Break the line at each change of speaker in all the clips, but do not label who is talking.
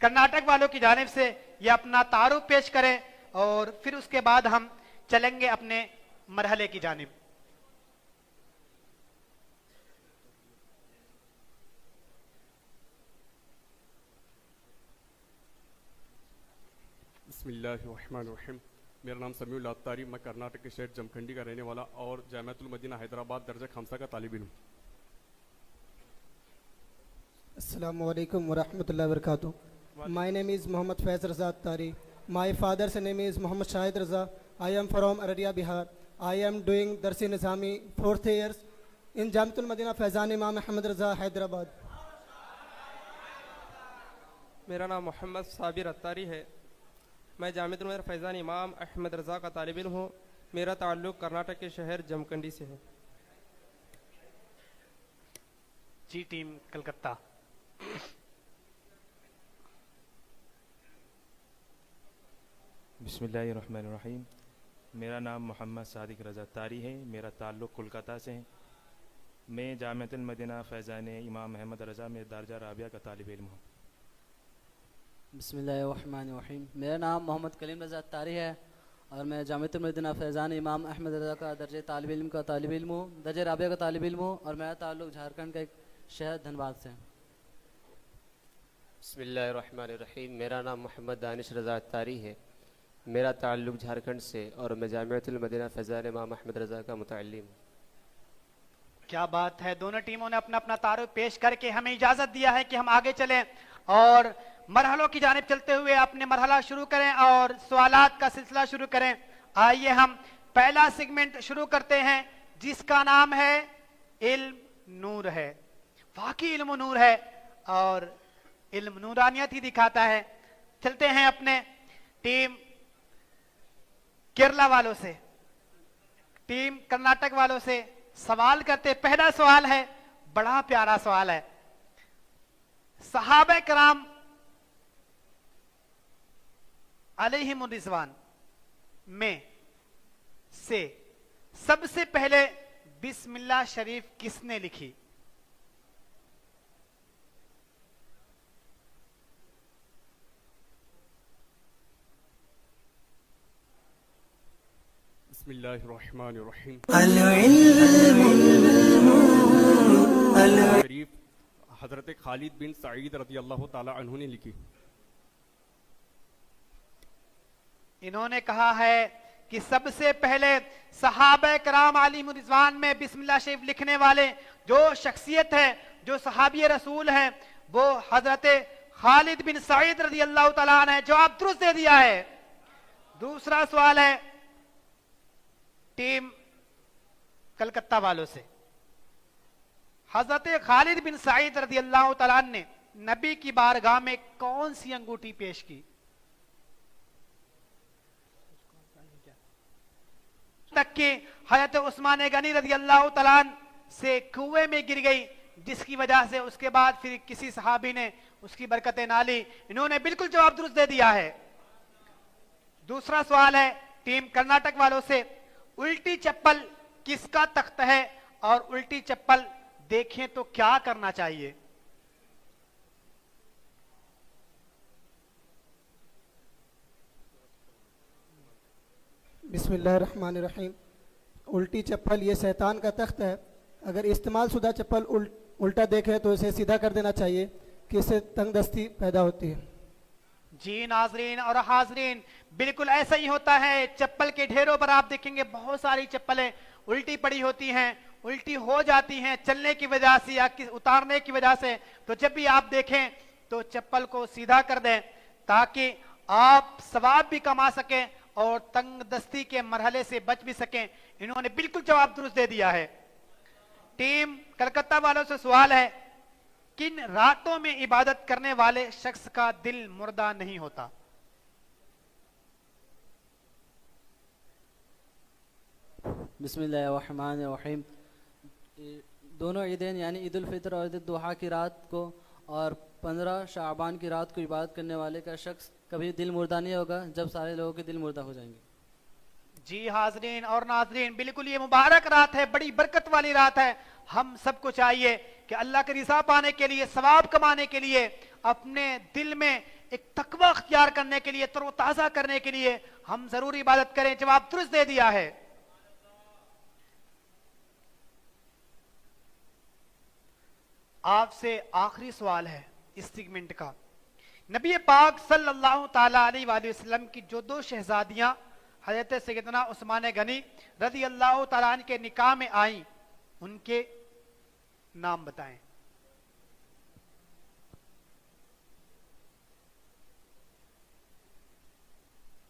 कर्नाटक वालों की जानिब से ये अपना तारुफ पेश करें और फिर उसके बाद हम चलेंगे अपने मरहले की जानिब।
बिस्मिल्लाहिर्रहमानिर्रहीम। मेरा नाम समीउल अत्तारी, मैं कर्नाटक के शहर जमखंडी का रहने वाला और जामिअतुल मदीना हैदराबाद दर्जा खमसा का तालिब इल्म।
Assalamu alaikum wa rahmatullahi wa barakatuh. My name is Muhammad Faiz Raza Attari. My father's name is Muhammad Shahid Raza. I am from Araria, Bihar. I am doing Darsi Nizami 4th years in Jamiatul Madina Faizan Imam Ahmad Raza, Hyderabad.
मेरा नाम मोहम्मद साबिर अत्तारी है। मैं जामिअतुल Medina Faizan इमाम अहमद रज़ा का तालिब इल्म हूँ। मेरा ताल्लुक़ कर्नाटक के शहर जमखंडी से है।
जी टीम कलकत्ता।
बिस्मिल्लाहिर्रहमानिर्रहीम। मेरा नाम मोहम्मद सादिक रज़ा तारी है। मेरा ताल्लुक़ कोलकाता से है। मैं जामिअतुल मदीना फैज़ान इमाम अहमद रज़ा में दर्जा राबिया का तालिब इल्म हूँ।
बिस्मिल्लाहिर्रहमानिर्रहीम। मेरा नाम मोहम्मद कलीम रज़ा तारी है और मैं जामिअतुल मदीना फैज़ान इमाम अहमद रज़ा का दर्जे तालिब इल्म का तालिब इल्म हूँ, दर्जे राबिया का तालिब इल्म हूँ और मेरा ताल्लुक़ झारखंड का एक शहर धनबाद से है।
बिस्मिल्लाहिर्रहमानिर्रहीम। मेरा नाम मोहम्मद दानिश रज़ा तारी है। मेरा ताल्लुक़ झारखंड से और मैं जामिअतुल मदीना फैज़ान इमाम अहमद रज़ा का मुतअल्लिम हूँ।
क्या बात है, दोनों टीमों ने अपना अपना तारुफ पेश करके हमें इजाजत दिया है कि हम आगे चलें और मरहलों की जानिब चलते हुए अपने मरहला शुरू करें और सवालात का सिलसिला शुरू करें। आइए हम पहला सेगमेंट शुरू करते हैं जिसका नाम है इल्म नूर है। वाकई इल्म नूर है और इल्म नूरानियत ही दिखाता है। चलते हैं अपने टीम केरला वालों से, टीम कर्नाटक वालों से सवाल करते। पहला सवाल है, बड़ा प्यारा सवाल है। सहाबा कराम अलैहिमुर रिज़वान में से सबसे पहले बिस्मिल्लाह शरीफ किसने लिखी?
बिस्मिल्लाहिर्रहमानिर्रहीम। शरीफ हजरत खालिद बिन सईद रज़ी अल्लाह ताला अन्हु ने लिखी।
इन्होंने कहा है कि सबसे पहले सहाबा कराम अलैहिमुर रिज़वान में बिस्मिल्लाह शरीफ लिखने वाले जो शख्सियत है, जो सहाबी रसूल है, वो हजरत खालिद बिन सईद रज़ी अल्लाह ताला अन्हु ने जवाब दुरुस्त दे दिया है। दूसरा सवाल है टीम कलकत्ता वालों से। हजरत खालिद बिन सईद रज़ी अल्लाह ताला अन्हु ने नबी की बारगाह में कौन सी अंगूठी पेश की? तक कि हजरत उस्मान गनी रज़ी अल्लाह तआला से कुएं में गिर गई, जिसकी वजह से उसके बाद फिर किसी सहाबी ने उसकी बरकतें ना ली। इन्होंने बिल्कुल जवाब दुरुस्त दे दिया है। दूसरा सवाल है टीम कर्नाटक वालों से, उल्टी चप्पल किसका तख्त है और उल्टी चप्पल देखें तो क्या करना चाहिए?
बिस्मिल्लाहिर्रहमानिर्रहीम। उल्टी चप्पल ये शैतान का तख्त है। अगर इस्तेमाल शुदा चप्पल उल्टा देखे तो इसे सीधा कर देना चाहिए कि इससे तंगदस्ती पैदा होती है।
जी नाजरीन और हाजरीन, बिल्कुल ऐसा ही होता है। चप्पल के ढेरों पर आप देखेंगे बहुत सारी चप्पलें उल्टी पड़ी होती हैं, उल्टी हो जाती हैं चलने की वजह से या उतारने की वजह से। तो जब भी आप देखें तो चप्पल को सीधा कर दें ताकि आप सवाब भी कमा सकें और तंगदस्ती के मरहले से बच भी सकें। इन्होंने बिल्कुल जवाब दुरुस्त दे दिया है। टीम कलकत्ता वालों से सवाल है, किन रातों में इबादत करने वाले शख्स का दिल मुर्दा नहीं होता?
बिस्मिल्लाहिर्रहमानिर्रहीम। दोनों ईदें यानी ईद उल फितर और ईद उल दुहा की रात को और 15 शाबान की रात को इबादत करने वाले का शख्स कभी दिल मुर्दा नहीं होगा जब सारे लोगों के दिल मुर्दा हो जाएंगे।
जी हाजरीन और नाजरीन, बिल्कुल ये मुबारक रात है, बड़ी बरकत वाली रात है। हम सबको चाहिए कि अल्लाह की रिज़ा पाने के लिए, सवाब कमाने के लिए अपने दिल में एक तकवा अख्तियार करने के लिए, तरोताजा करने के लिए हम जरूर इबादत करें। जवाब दुरुस्त दे दिया है। आपसे आखिरी सवाल है इस सेगमेंट का। नबी पाक सल्लल्लाहु ताला अलैहि वसल्लम की जो दो शहजादियां हजरत सैयदना उस्मान गनी रज़ी अल्लाह ताला अन्हु के निकाह में आई, उनके नाम बताएं।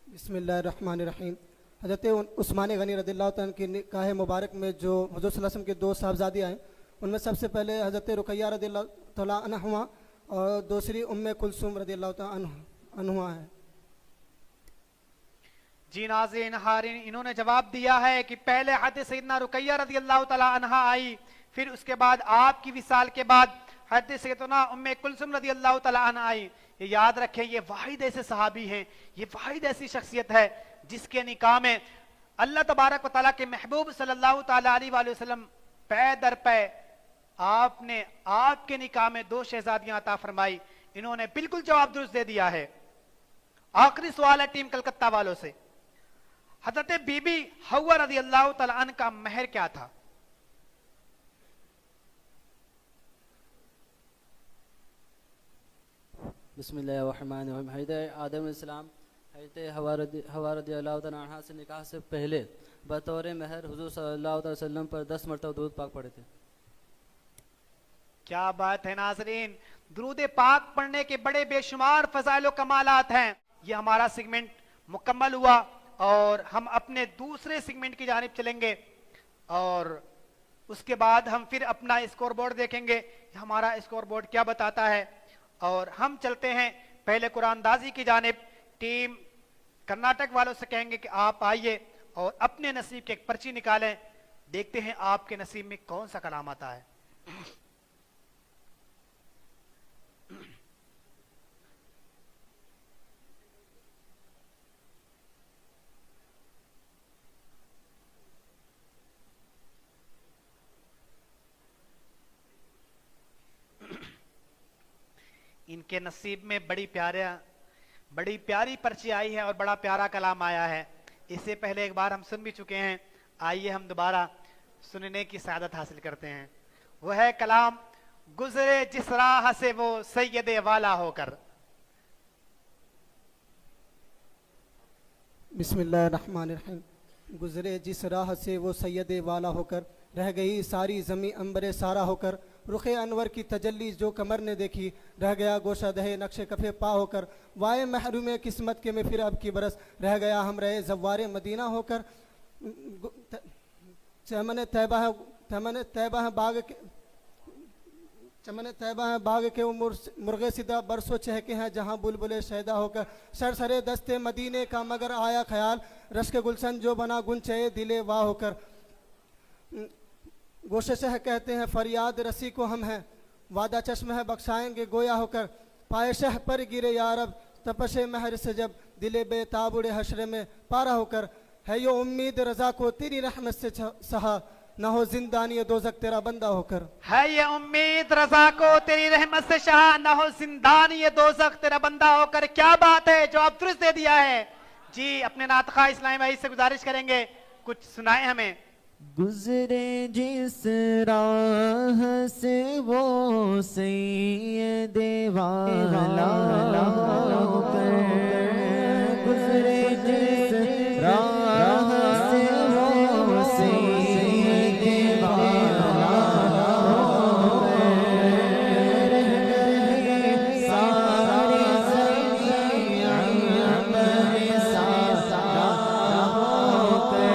बिस्मिल्लाहिर्रहमानिर्रहीम। हज़रत उस्मान गनी रज़ियल्लाहु ताला की निकाह मुबारक में जो हुज़ूर सल्लल्लाहु अलैहि वसल्लम के दो साहबजादियाँ हैं, उनमें सबसे पहले हज़रत रुकैया रज़ियल्लाहु ताला अन्हा और दूसरी उम्मे कुलसूम रज़ियल्लाहु ताला अन्हा है।
जी नाज़रीन हारिन, इन्होंने जवाब दिया है कि पहले हज़रत सैयदना रुकैया रज़ियल्लाहु ताला अन्हा आई, फिर उसके बाद आपकी विसाल के बाद हज़रत सैयदना उम्मे कुलसूम रज़ियल्लाहु ताला अन्हा आई। ये याद रखें, ये वाहिद ऐसे सहाबी हैं, ये वाहिद ऐसी शख्सियत है जिसके निकाह में अल्लाह तबारक व तआला के महबूब सल्लल्लाहु ताला अलैहि वसल्लम पै दर पै आपने आपके निकाह में दो शहजादियां अता फरमाई। इन्होंने बिल्कुल जवाब दुरुस्त दे दिया है। आखिरी सवाल है टीम कलकत्ता वालों से। हज़रत बीबी हव्वा रज़ियल्लाहु तआला अन्हा का महर क्या था?
बिस्मिल्लाहिर्रहमानिर्रहीम। हज़रत आदम अलैहिस्सलाम हज़रत हव्वा रज़ियल्लाहु तआला अन्हा से निकाह से पहले बतौर महर हुज़ूर सल्लल्लाहु अलैहि वसल्लम पर 10 मरतबा दुरूद पाक पढ़े थे।
क्या बात है नाज़रीन, दुरूद पाक पढ़ने के बड़े बेशुमार फज़ाइल व कमालात हैं। ये हमारा सेगमेंट मुकम्मल हुआ और हम अपने दूसरे सेगमेंट की जानिब चलेंगे और उसके बाद हम फिर अपना स्कोर बोर्ड देखेंगे, हमारा स्कोर बोर्ड क्या बताता है। और हम चलते हैं पहले कुरानदाजी की जानिब। टीम कर्नाटक वालों से कहेंगे कि आप आइए और अपने नसीब की एक पर्ची निकालें, देखते हैं आपके नसीब में कौन सा कलाम आता है। इनके नसीब में बड़ी प्यारी पर्ची आई है और बड़ा प्यारा कलाम आया है। इससे पहले एक बार हम सुन भी चुके हैं, आइए हम दोबारा सुनने की सआदत हासिल करते हैं। वह है कलाम गुजरे जिस राह से वो सैयदे वाला होकर।
बिस्मिल्लाहिर्रहमानिर्रहीम। गुजरे जिस राह से वो सैयदे वाला होकर, रह गई सारी ज़मी अंबरे सारा होकर, रुखे अनवर की तजल्ली जो कमर ने देखी, रह गया गोशा दहे नक्शे कफे पा होकर, वाए महरूम किस्मत के में फिर अब की बरस, रह गया हम रहे जवारे मदीना होकर। चमन तैबा है बाग के मुर्गे सिदा बरसों चहके हैं जहाँ बुलबुले शैदा होकर, सरसरे दस्ते मदीने का मगर आया ख्याल, रश के गुलशन जो बना गुंचे दिले वाह होकर। गोशे शह कहते हैं फरियाद रसी को हम हैं, वादा चश्म है बख्शाएंगे गोया होकर, पाए शह पर गिरे यारब तपशे महर से जब, दिले बेताबुड़े हशरे में पारा होकर, है यो उम्मीद रजा को तेरी रहमत से सहा, न हो जिंदानी दोजक तेरा बंदा होकर।
है ये उम्मीद रजा को तेरी रहमत से शाह, न हो जिंदानी दोजक तेरा बंदा होकर। क्या बात है, जवाब दुरुस्त दे दिया है। जी अपने नातखा इस्लामी भाई से गुजारिश करेंगे कुछ सुनाए हमें।
गुजरे जिस राह से वो सैयदे वाला होकर, गुजरे जिस राह से वो सैयदे वाला होकर, सारी ज़मीं अंबर सारा होकर,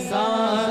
सारा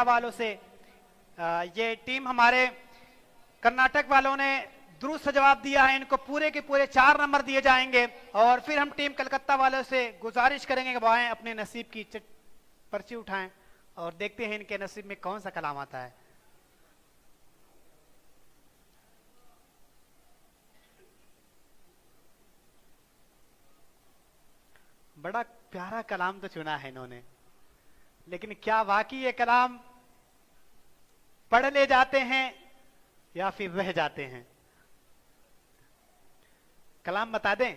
वालों से ये टीम हमारे कर्नाटक वालों ने दुरुस्त जवाब दिया है, इनको पूरे के पूरे 4 नंबर दिए जाएंगे। और फिर हम टीम कलकत्ता वालों से गुजारिश करेंगे कि वो आएं, अपने नसीब की पर्ची उठाएं और देखते हैं इनके नसीब में कौन सा कलाम आता है। बड़ा प्यारा कलाम तो चुना है इन्होंने, लेकिन क्या वाकई ये कलाम पढ़ ले जाते हैं या फिर रह जाते हैं? कलाम बता दें।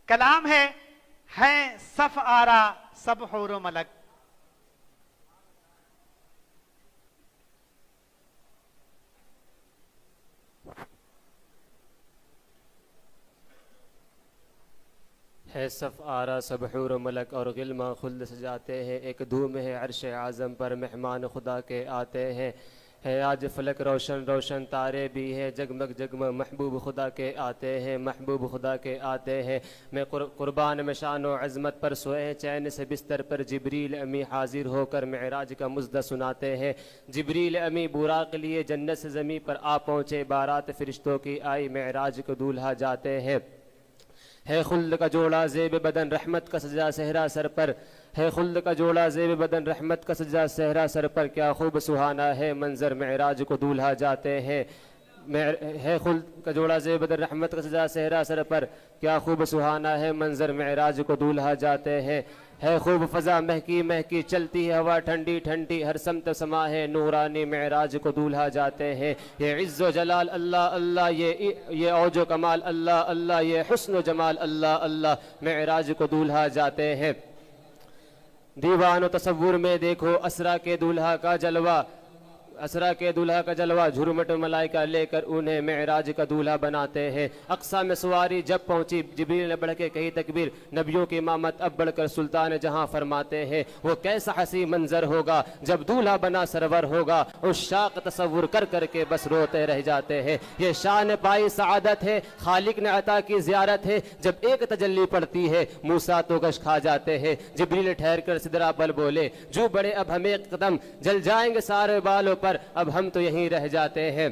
कलाम है सफ आरा सब हौरो मलक,
है सफ़ आरा सब हूर मलक और गिलमा खुल्द सजाते हैं, एक धूम है अर्श आज़म पर मेहमान खुदा के आते हैं। है आज फलक रोशन रोशन तारे भी हैं, जगमग जगमग महबूब खुदा के आते हैं, महबूब खुदा के आते हैं। मैं कुर्बान में शान व अज़मत पर सोए चैन से बिस्तर पर जिब्रील अमी हाजिर होकर मेराज का मुज़्दा सुनाते हैं। जिब्रील अमी बुराक लिए जन्नत से ज़मीं पर आ पहुँचे, बारात फ़रिश्तों की आई मेराज को दूल्हा जाते हैं। है खुल्द का जोड़ा ज़ेब बदन रहमत का सजा सहरा सर पर, है खुल्द का जोड़ा ज़ेब बदन रहमत का सजा सहरा सर पर, क्या खूब सुहाना है मंजर मेराज को दूल्हा जाते हैं। है खुल्द का जोड़ा ज़ेब बदन रहमत का सजा सहरा सर पर, क्या खूब सुहाना है मंजर मेराज को दूल्हा जाते हैं। है खूब फ़ज़ा महकी महकी चलती है हवा ठंडी ठंडी, हर समत समा है नूरानी मेराज को दूल्हा जाते हैं। ये इज़्ज़ो जलाल अल्लाह अल्लाह, ये औजो कमाल अल्लाह अल्लाह, ये हुस्न जमाल अल्लाह अल्लाह, मेराज को दूल्हा जाते हैं। दीवान तसव्वुर में देखो असरा के दूल्हा का जलवा, असरा के दूल्हा का जलवा, झुरमट मलाइका लेकर उन्हें मेराज का दूल्हा बनाते हैं। अक्सा में सवारी जब पहुंची जिब्रील ने बढ़ के कही तकबीर, नबियों की इमामत अब बढ़कर सुल्तान जहां फरमाते हैं। वो कैसा हसी मंजर होगा जब दूल्हा बना सरवर होगा, उस शाक तसव्वुर कर करके बस रोते रह जाते हैं। ये शान पाई सआदत है, खालिक ने अता की ज़ियारत है, जब एक तजल्ली पड़ती है मूसा तो गश खा जाते हैं। जिब्रील ठहर कर सिदरा पर बोले, जो बड़े अब हमें कदम जल जाएंगे सारे बालों पर, अब हम तो यहीं रह जाते हैं,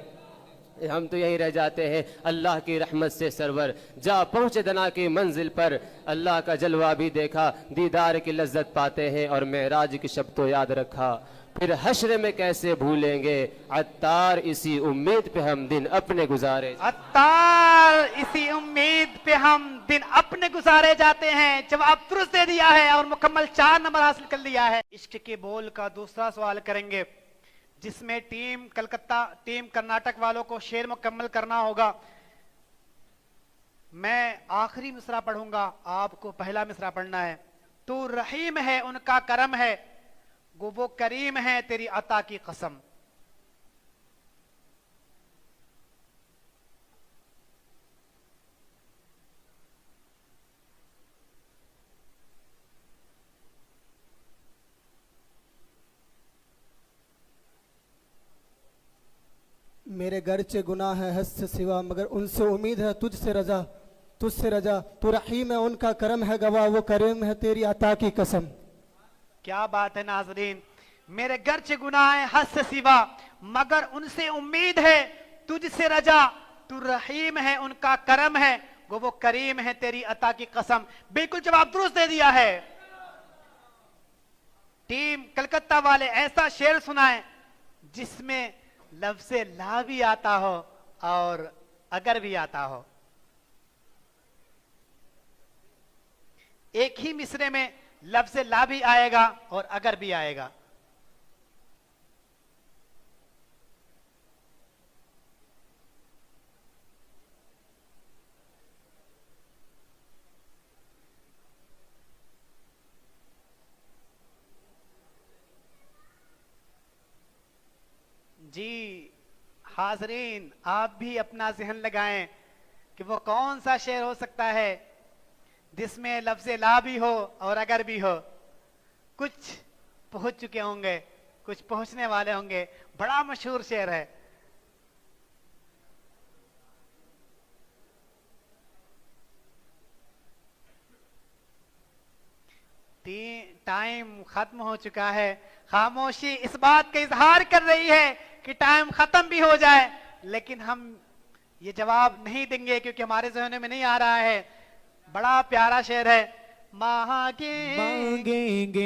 हम तो यहीं रह जाते हैं। अल्लाह की रहमत से सरवर जा पहुँचे दना की मंजिल पर, अल्लाह का जलवा भी देखा, दीदार की लज्जत पाते हैं और मेराज की शब तो याद रखा। फिर हश्र में कैसे भूलेंगे अत्तार, इसी उम्मीद पे हम दिन अपने गुजारे,
अत्तार इसी उम्मीद पे हम दिन अपने गुजारे जाते हैं। जवाब दुरुस्त दे दिया है और मुकम्मल 4 नंबर हासिल कर लिया है। इश्क के बोल का दूसरा सवाल करेंगे, जिसमें टीम कर्नाटक वालों को शेर मुकम्मल करना होगा। मैं आखिरी मिसरा पढ़ूंगा, आपको पहला मिसरा पढ़ना है। तू रहीम है उनका करम है, वो करीम है तेरी अता की कसम।
मेरे गर्चे गुनाह है हद से सिवा, मगर उनसे उम्मीद है तुझसे रजा, तुझसे रजा। तू रहीम है उनका करम है गवाह, वो करीम है तेरी अता की कसम।
क्या बात है नाजरीन, मेरे गर्चे गुनाह है हद से सिवा, मगर उनसे उम्मीद है तुझसे रजा। तू रहीम है उनका करम है, वो करीम है तेरी अता की कसम। बिल्कुल जवाब दुरुस्त दे दिया है। टीम कलकत्ता वाले ऐसा शेर सुनाए जिसमें लफ्ज़ ला भी आता हो और अगर भी आता हो। एक ही मिसरे में लफ्ज़ ला भी आएगा और अगर भी आएगा। जी हाजरीन, आप भी अपना ज़हन लगाएं कि वो कौन सा शेर हो सकता है जिसमें लफ्ज़ ला भी हो और अगर भी हो। कुछ पहुंच चुके होंगे, कुछ पहुंचने वाले होंगे। बड़ा मशहूर शेर है। टाइम खत्म हो चुका है। खामोशी इस बात का इजहार कर रही है कि टाइम खत्म भी हो जाए, लेकिन हम ये जवाब नहीं देंगे क्योंकि हमारे जहन में नहीं आ रहा है। बड़ा प्यारा शेर है,
मांगेंगे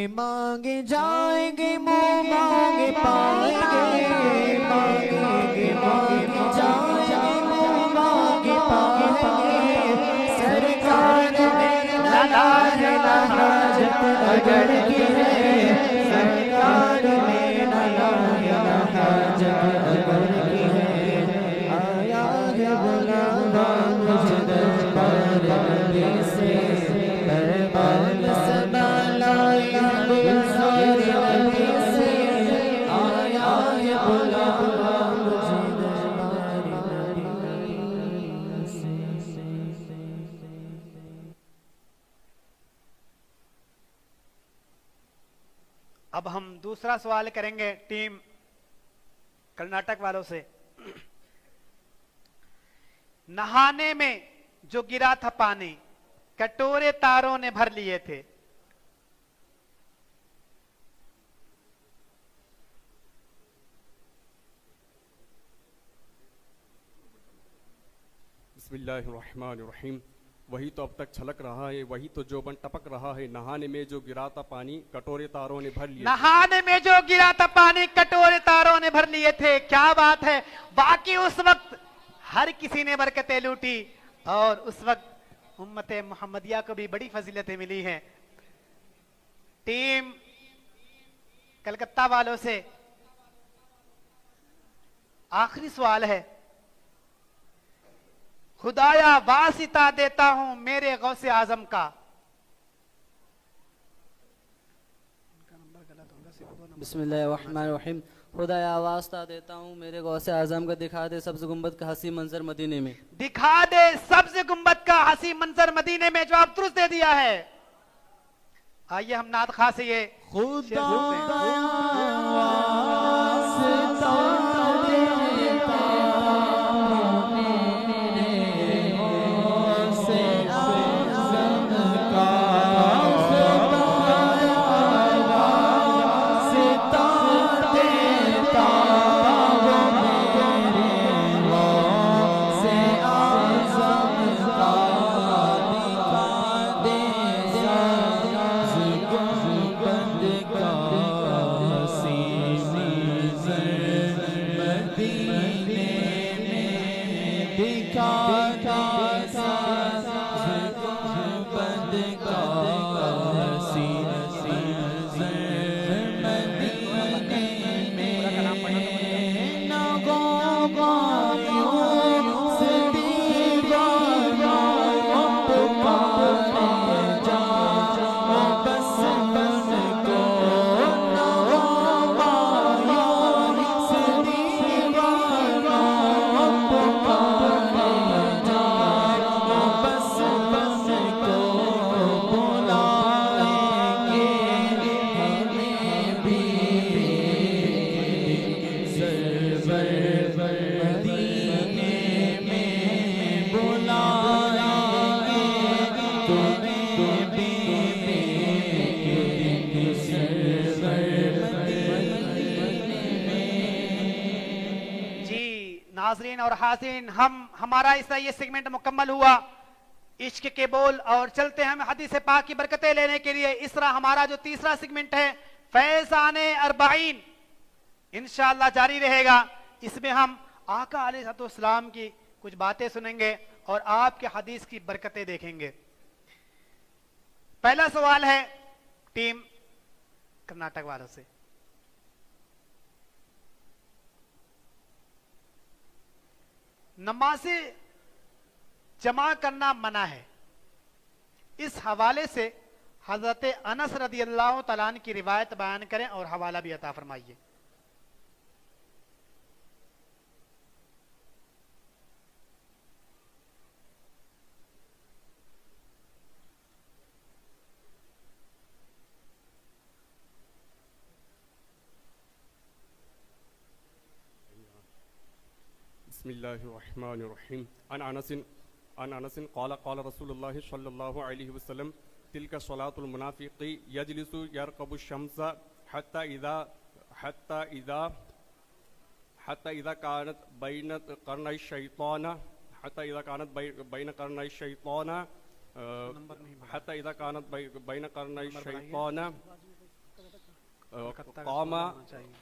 मांगे जाएंगे, मुंह मांगे पाएंगे, मांगेंगे मांगे जाएंगे, मुंह मांगे पाएंगे। सरकार में नाज हाजत अगर की है, सरकार में नाज हाजत अगर की है। आया है बुलावा मुझे दरबार नबी से, पैगाम सदा लाया गुलजार नबी से। आया है बुलावा मुझे दरबार नबी से।
अब हम दूसरा सवाल करेंगे टीम कर्नाटक वालों से। नहाने में जो गिरा था पानी, कटोरे तारों ने भर लिए थे।
बिस्मिल्लाहिर्रहमानिर्रहीम। वही तो अब तक छलक रहा है, वही तो जोबन टपक रहा है। नहाने में जो गिरा था पानी, कटोरे तारों ने भर लिए।
नहाने में जो गिरा था पानी, कटोरे तारों ने भर लिए थे। क्या बात है, बाकी उस वक्त हर किसी ने बरकतें लूटी और उस वक्त उम्मते मोहम्मदिया को भी बड़ी फजीलतें मिली हैं। टीम कलकत्ता वालों से आखिरी सवाल है। खुदाया वासिता देता हूं मेरे गौसे आजम का।
बिस्मिल्लाहिर्रहमानिर्रहीम। खुदाया वास्ता देता हूँ मेरे गौसे आजम का, दिखा दे सब्ज गुम्बद का हंसी मंजर मदीने में।
दिखा दे सब्ज गुम्बद का हंसी मंजर मदीने में। जवाब दुरुस्त दे दिया है। आइए हम नात खां से ये
खुदा
नाज़रीन और हाज़रीन, हमारा इसका ये सेगमेंट मुकम्मल हुआ। इश्क के बोल और चलते हैं हम हदीस पाक की बरकतें लेने के लिए। इस तरह हमारा जो तीसरा सेगमेंट है फैज़ाने अरबाइन इंशाअल्लाह जारी रहेगा। इसमें हम आका अलैहिस्सलाम की कुछ बातें सुनेंगे और आपके हदीस की बरकतें देखेंगे। पहला सवाल है टीम कर्नाटक वालों से। नमाज़ें जमा करना मना है, इस हवाले से हजरत अनस रदी अल्लाह तआला अन्हु की रिवायत बयान करें और हवाला भी अता फरमाइए।
बिस्मिल्लाहिर्रहमानिर्रहीम। अन अनसिन क़ाल क़ाल रसूलुल्लाह सल्लल्लाहु अलैहि वसल्लम तिलका सलातुल मुनाफिकी यजलिसु यरकबु शम्सा हत्ता इदा कानत बैन करनाई शैताना हत्ता इदा कानत बैन करनाई शैताना हत्ता इदा कानत बैन करनाई शैताना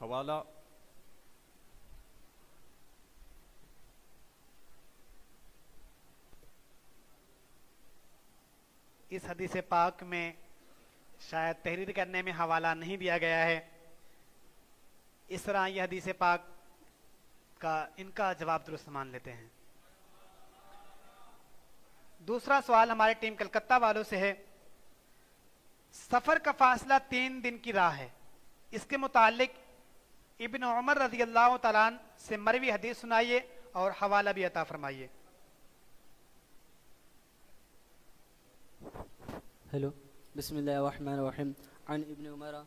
हवाला
इस हदीस पाक में शायद तहरीर करने में हवाला नहीं दिया गया है। इस तरह यह हदीस पाक का इनका जवाब दुरुस्त मान लेते हैं। दूसरा सवाल हमारे टीम कलकत्ता वालों से है। सफर का फासला 3 दिन की राह है, इसके मुतालिक इब्न उमर रज़ी अल्लाह तआला अन्हु से मरवी हदीस सुनाइए और हवाला भी अता फरमाइए।
हेलो, बिस्मिल्लाहिर्रहमानिर्रहीम। अन इब्न उमर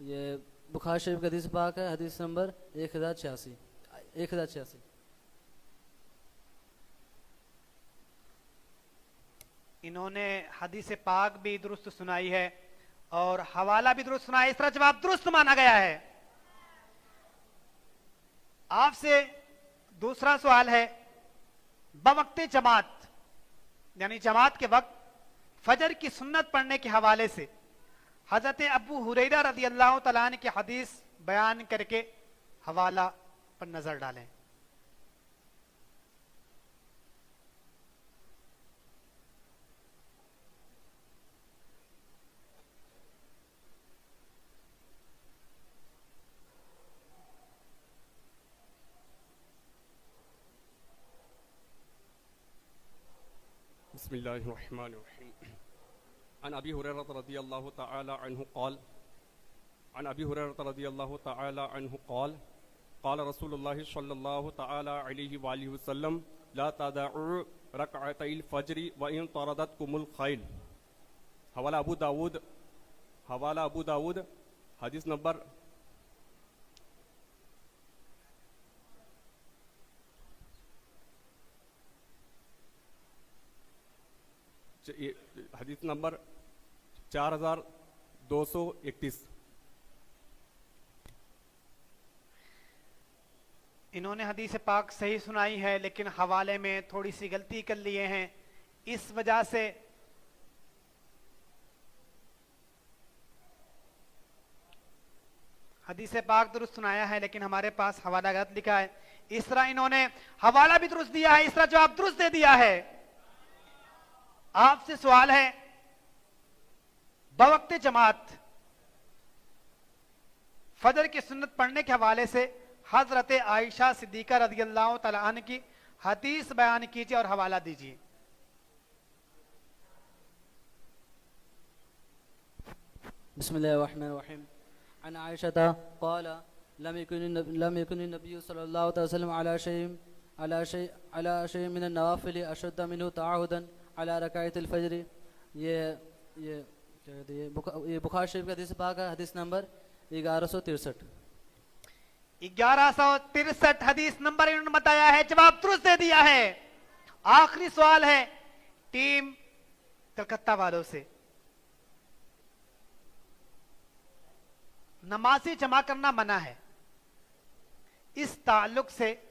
ये बुखारी शरीफ का हदीस पाक है, हदीस नंबर 1086।
इन्होंने हदीस पाक भी दुरुस्त सुनाई है और हवाला भी दुरुस्त सुनाया। इस तरह जवाब दुरुस्त माना गया है। आपसे दूसरा सवाल है, बवक्ते जमात यानी जमात के वक्त फजर की सुन्नत पढ़ने के हवाले से हजरत अबू हुरैरा रज़ी अल्लाह तआला अन्हु की हदीस बयान करके हवाला पर नजर डालें।
बिस्मिल्लाहिर्रहमानिर्रहीम। अन अबी हुरैरा रज़ियल्लाहु तआला अन्हु क़ाल अन अबी हुरैरा रज़ियल्लाहु तआला अन्हु क़ाल क़ाल रसूलुल्लाह सल्लल्लाहु तआला अलैहि वसल्लम ला तदउ रकअतैल फज्र व इन तरदतकुमुल खैल। हवाला अबू दाऊद हदीस नंबर हदीस नंबर 4231।
इन्होंने हदीस पाक सही सुनाई है, लेकिन हवाले में थोड़ी सी गलती कर लिए हैं। इस वजह से हदीस पाक दुरुस्त सुनाया है, लेकिन हमारे पास हवाला गलत लिखा है। इस तरह इन्होंने हवाला भी दुरुस्त दिया है, इस तरह जवाब दुरुस्त दे दिया है। आपसे सवाल है, बवक्ते जमात फजर की सुन्नत पढ़ने के हवाले से हजरत आयशा सिद्दीका रज़ी अल्लाह तआला अन्हा की हदीस बयान कीजिए और हवाला दीजिए।
बिस्मिल्लाहिर्रहमानिर्रहीम। अन आयशा क़ाल लम यकुन नबी सल्लल्लाहु अलैहि वसल्लम अला शै'इन मिन अन-नवाफिल अशद्द मिन्हु तआहुदन अला रकाअतिल फज्र। ये बुखारी शरीफ का हदीस पाक है, हदीस नंबर 1163।
1163 हदीस नंबर इन्होंने बताया है, जवाब दुरुस्त दे दिया है। आखिरी सवाल है टीम कलकत्ता वालों से, नमाज़ी जमा करना मना है, इस ताल्लुक से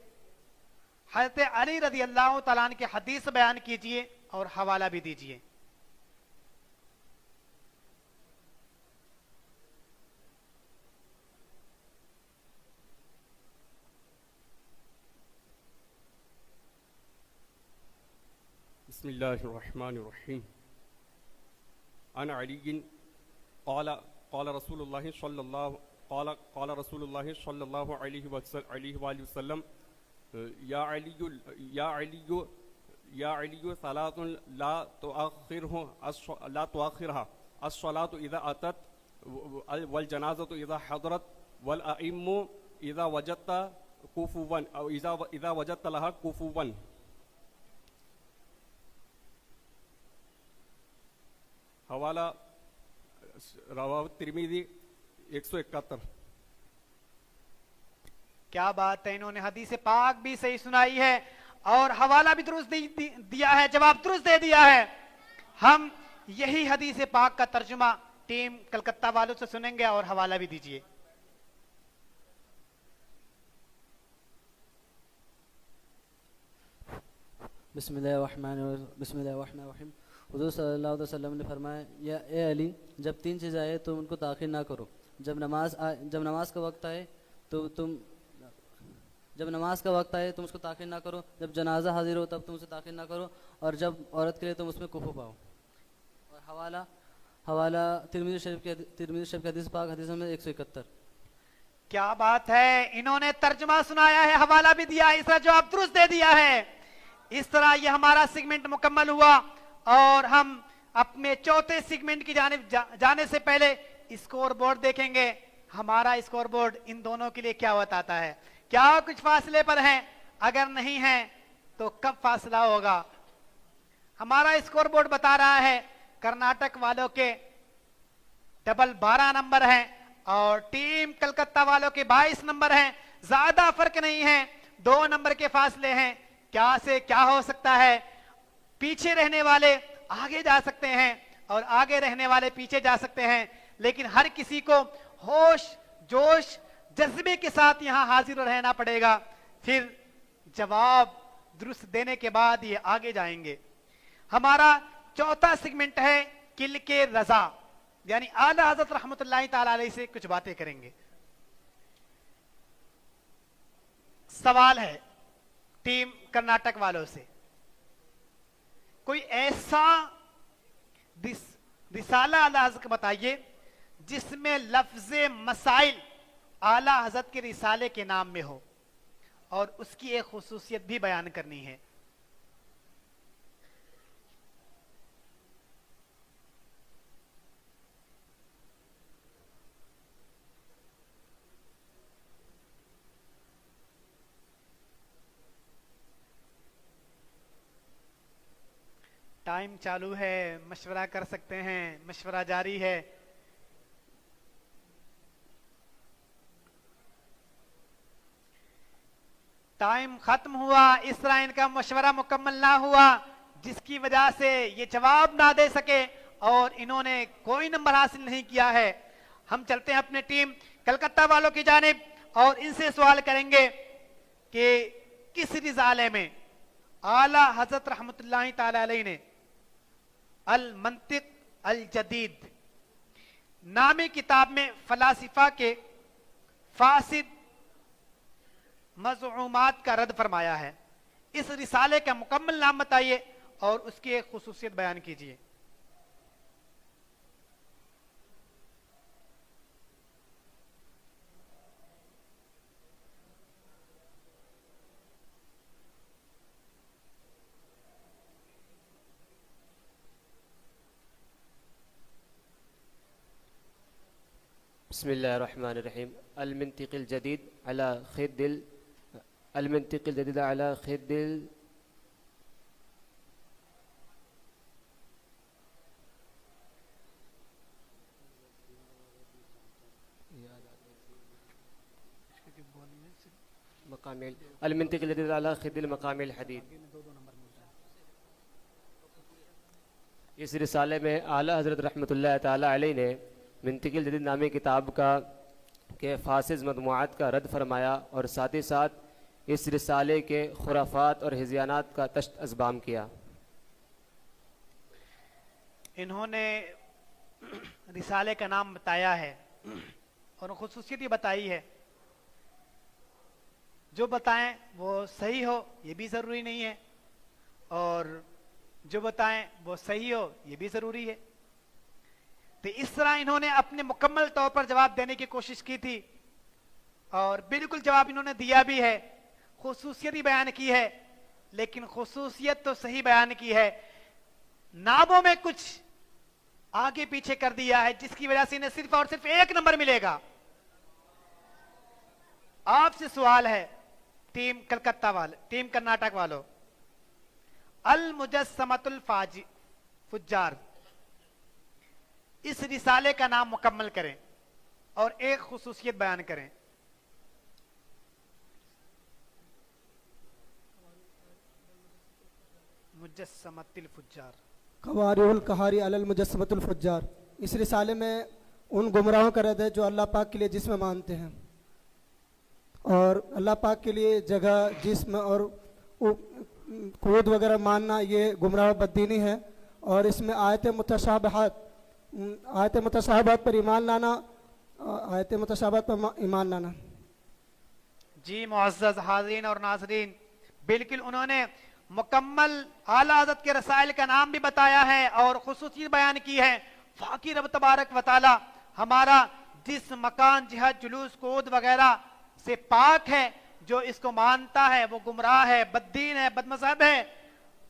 हज़रत अली रज़ी अल्लाह तआला अन्हु की हदीस बयान कीजिए और हवाला भी दीजिए।
बिस्मिल्लाहिर्रहमानिर्रहीम। अन अली क़ाल रसूलुल्लाह सल्लल्लाहु अलैहि वसल्लम या अली सलातुन ला तुआखिरहा अस्सलातु इज़ा अतत वल जनाज़तु इज़ा हदरत वल अइम्मु इज़ा वजदता कुफुवन इज़ा वजदत लहा कुफुवन। हवाला रवाह तिरमिजी 171।
क्या बात है, इन्होंने हदीस पाक भी सही सुनाई है और हवाला भी दुरुस्त दिया है, जवाब दुरुस्त दे दिया है। हम यही हदीस पाक का तर्जुमा टीम कलकत्ता वालों से सुनेंगे और हवाला भी दीजिए।
बिस्मिल्लाहिर्रहमानिर्रहीम। हुज़ूर सल्लल्लाहु अलैहि वसल्लम ने फरमाया, या ए अली, जब 3 चीज़ आए तो उनको ताख़ीर ना करो। जब नमाज का वक्त आए तो तुम उसको ताख़ीर ना करो। जब जनाजा हाजिर हो तब तुम उसे ताख़ीर ना करो, और जब औरत के लिए तुम उसमें कुफू पाओ। और हवाला तिरमिज़ी शरीफ के हदीस पाक हदीस में 171।
क्या बात है, इन्होंने तर्जुमा सुनाया है, हवाला भी दिया, इसका जवाब दुरुस्त दे दिया है। इस तरह ये हमारा सेगमेंट मुकम्मल हुआ और हम अपने चौथे सेगमेंट की जानिब जाने से पहले स्कोर बोर्ड देखेंगे। हमारा स्कोर बोर्ड इन दोनों के लिए क्या बताता है, क्या कुछ फासले पर हैं, अगर नहीं है तो कब फासला होगा। हमारा स्कोर बोर्ड बता रहा है कर्नाटक वालों के डबल 12 नंबर हैं और टीम कलकत्ता वालों के 22 नंबर हैं। ज्यादा फर्क नहीं है, 2 नंबर के फासले हैं। क्या से क्या हो सकता है, पीछे रहने वाले आगे जा सकते हैं और आगे रहने वाले पीछे जा सकते हैं, लेकिन हर किसी को होश जोश जज्बे के साथ यहां हाजिर रहना पड़ेगा। फिर जवाब दुरुस्त देने के बाद ये आगे जाएंगे। हमारा चौथा सेगमेंट है किल के रजा, यानी आला हजरत रहमतुल्लाहि ताला अलैहि से कुछ बातें करेंगे। सवाल है टीम कर्नाटक वालों से, कोई ऐसा रिसाला आला हजरत बताइए जिसमें लफ्ज़े मसाइल आला हजरत के रिसाले के नाम में हो और उसकी एक खुसूसियत भी बयान करनी है। टाइम चालू है, मशवरा कर सकते हैं, मशवरा जारी है। टाइम खत्म हुआ, इस तरह इनका मशवरा मुकम्मल ना हुआ जिसकी वजह से ये जवाब ना दे सके और इन्होंने कोई नंबर हासिल नहीं किया है। हम चलते हैं अपने टीम कलकत्ता वालों की जानिब और इनसे सवाल करेंगे कि किस रिसाले में आला हजरत रहमतुल्लाहि ताला अलैहि ने अल मंतिक अल जदीद नामी किताब में फलासिफा के फासिद मज़ूमात का रद्द फरमाया है। इस रिसाले का मुकम्मल नाम बताइए और उसकी एक खुसूसियत बयान कीजिए।
बिस्मिल्लाहिर्रहमानिर्रहीम। अल-मंतिक़ुल जदीद अला खिद्दिल मकामिल हदीद। इस रिसाले में आला हज़रत रहमतुल्लाहि ताला अलैहि ने मंतिक़ुल जदीद नामी किताब के फासिद मजमूआत का रद्द फरमाया और साथ ही साथ इस रिसाले के खुराफात और हिज़यानात का तश्त अज़बाम किया।
इन्होंने रिसाले का नाम बताया है और खुसूसियत ही बताई है। जो बताएं वो सही हो ये भी जरूरी नहीं है और जो बताएं वो सही हो ये भी जरूरी है। तो इस तरह इन्होंने अपने मुकम्मल तौर पर जवाब देने की कोशिश की थी और बिल्कुल जवाब इन्होंने दिया भी है। खुसूसियत ही बयान की है, लेकिन खुसूसियत तो सही बयान की है, नामों में कुछ आगे पीछे कर दिया है जिसकी वजह से इन्हें सिर्फ और सिर्फ 1 नंबर मिलेगा। आपसे सवाल है टीम कलकत्ता वाले, टीम कर्नाटक वालों, अल मुजस्समतुल फुज्जार इस रिसाले का नाम मुकम्मल करें और एक खुसूसियत बयान करें। मुजस्समतुल फुज्जार,
क़वारिउल कहारी अलल मुजस्समतुल फुज्जार। इस रिसाले में उन गुमराहों का रद्द है जो अल्लाह पाक के लिए जिस्म मानते हैं, और अल्लाह पाक के लिए जगह, जिस्म और खुद वगैरह मानना ये गुमराह बददीनी है। और इसमें आयत मुतशाबहत पर ईमान लाना, आयत मुतशाबहत पर ईमान लाना।
जी मुअज़्ज़ज़ हाज़रीन और नाज़रीन, बिल्कुल उन्होंने मुकम्मल आला हज़रत के रसाइल का नाम भी बताया है और खुसूसियत बयान की है। फाकी रब तबारक व तआला हमारा जिस मकान, जिहद, जुलूस, कूद वगैरह से पाक है, जो इसको मानता है वो गुमराह है, बद्दीन है, बदमज़हब है।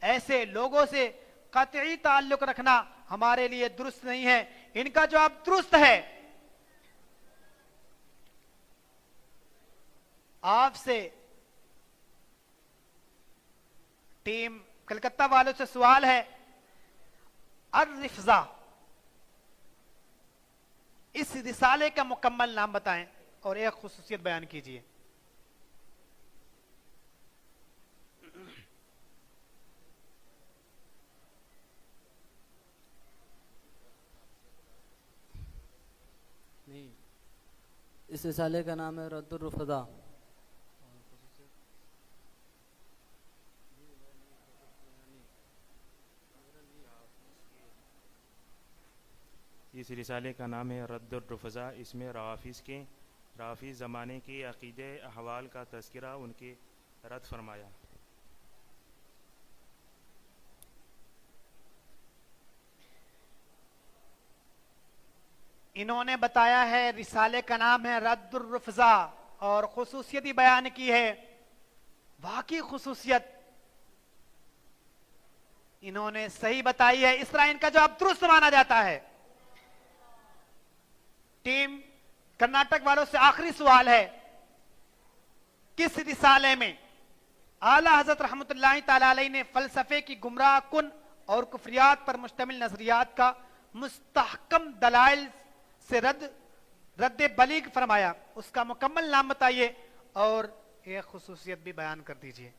ऐसे लोगों से कतई ताल्लुक रखना हमारे लिए दुरुस्त नहीं है। इनका जवाब दुरुस्त है। आपसे टीम कलकत्ता वालों से सवाल है, अर्रिफ़ज़ा, इस रिसाले का मुकम्मल नाम बताएं और एक खुसूसियत बयान कीजिए।
इस रिसाले का नाम है रद्दुर रुफ़ज़ा।
इस रिसाले का नाम है रद्दुर रुफ़ज़ा। इसमें राफ़ी ज़माने के अक़ीदे अहवाल का तज़किरा, उनके रद्द फरमाया।
इन्होंने बताया है रिसाले का नाम है रद्दुर रुफ़ज़ा और खुसूसियत ही बयान की है। वाकई खुसूसियत इन्होंने सही बताई है, इस तरह इनका जवाब दुरुस्त माना जाता है। टीम कर्नाटक वालों से आखिरी सवाल है, किस रिसाले में आला हज़रत रहमतुल्लाहि तआला अलैहि ने फलसफे की गुमराह कुन और कुफरियात पर मुश्तमिल नजरियात का मुस्तहकम दलाइल से रद्द बलीग फरमाया? उसका मुकम्मल नाम बताइए और एक खुसूसियत भी बयान कर दीजिए।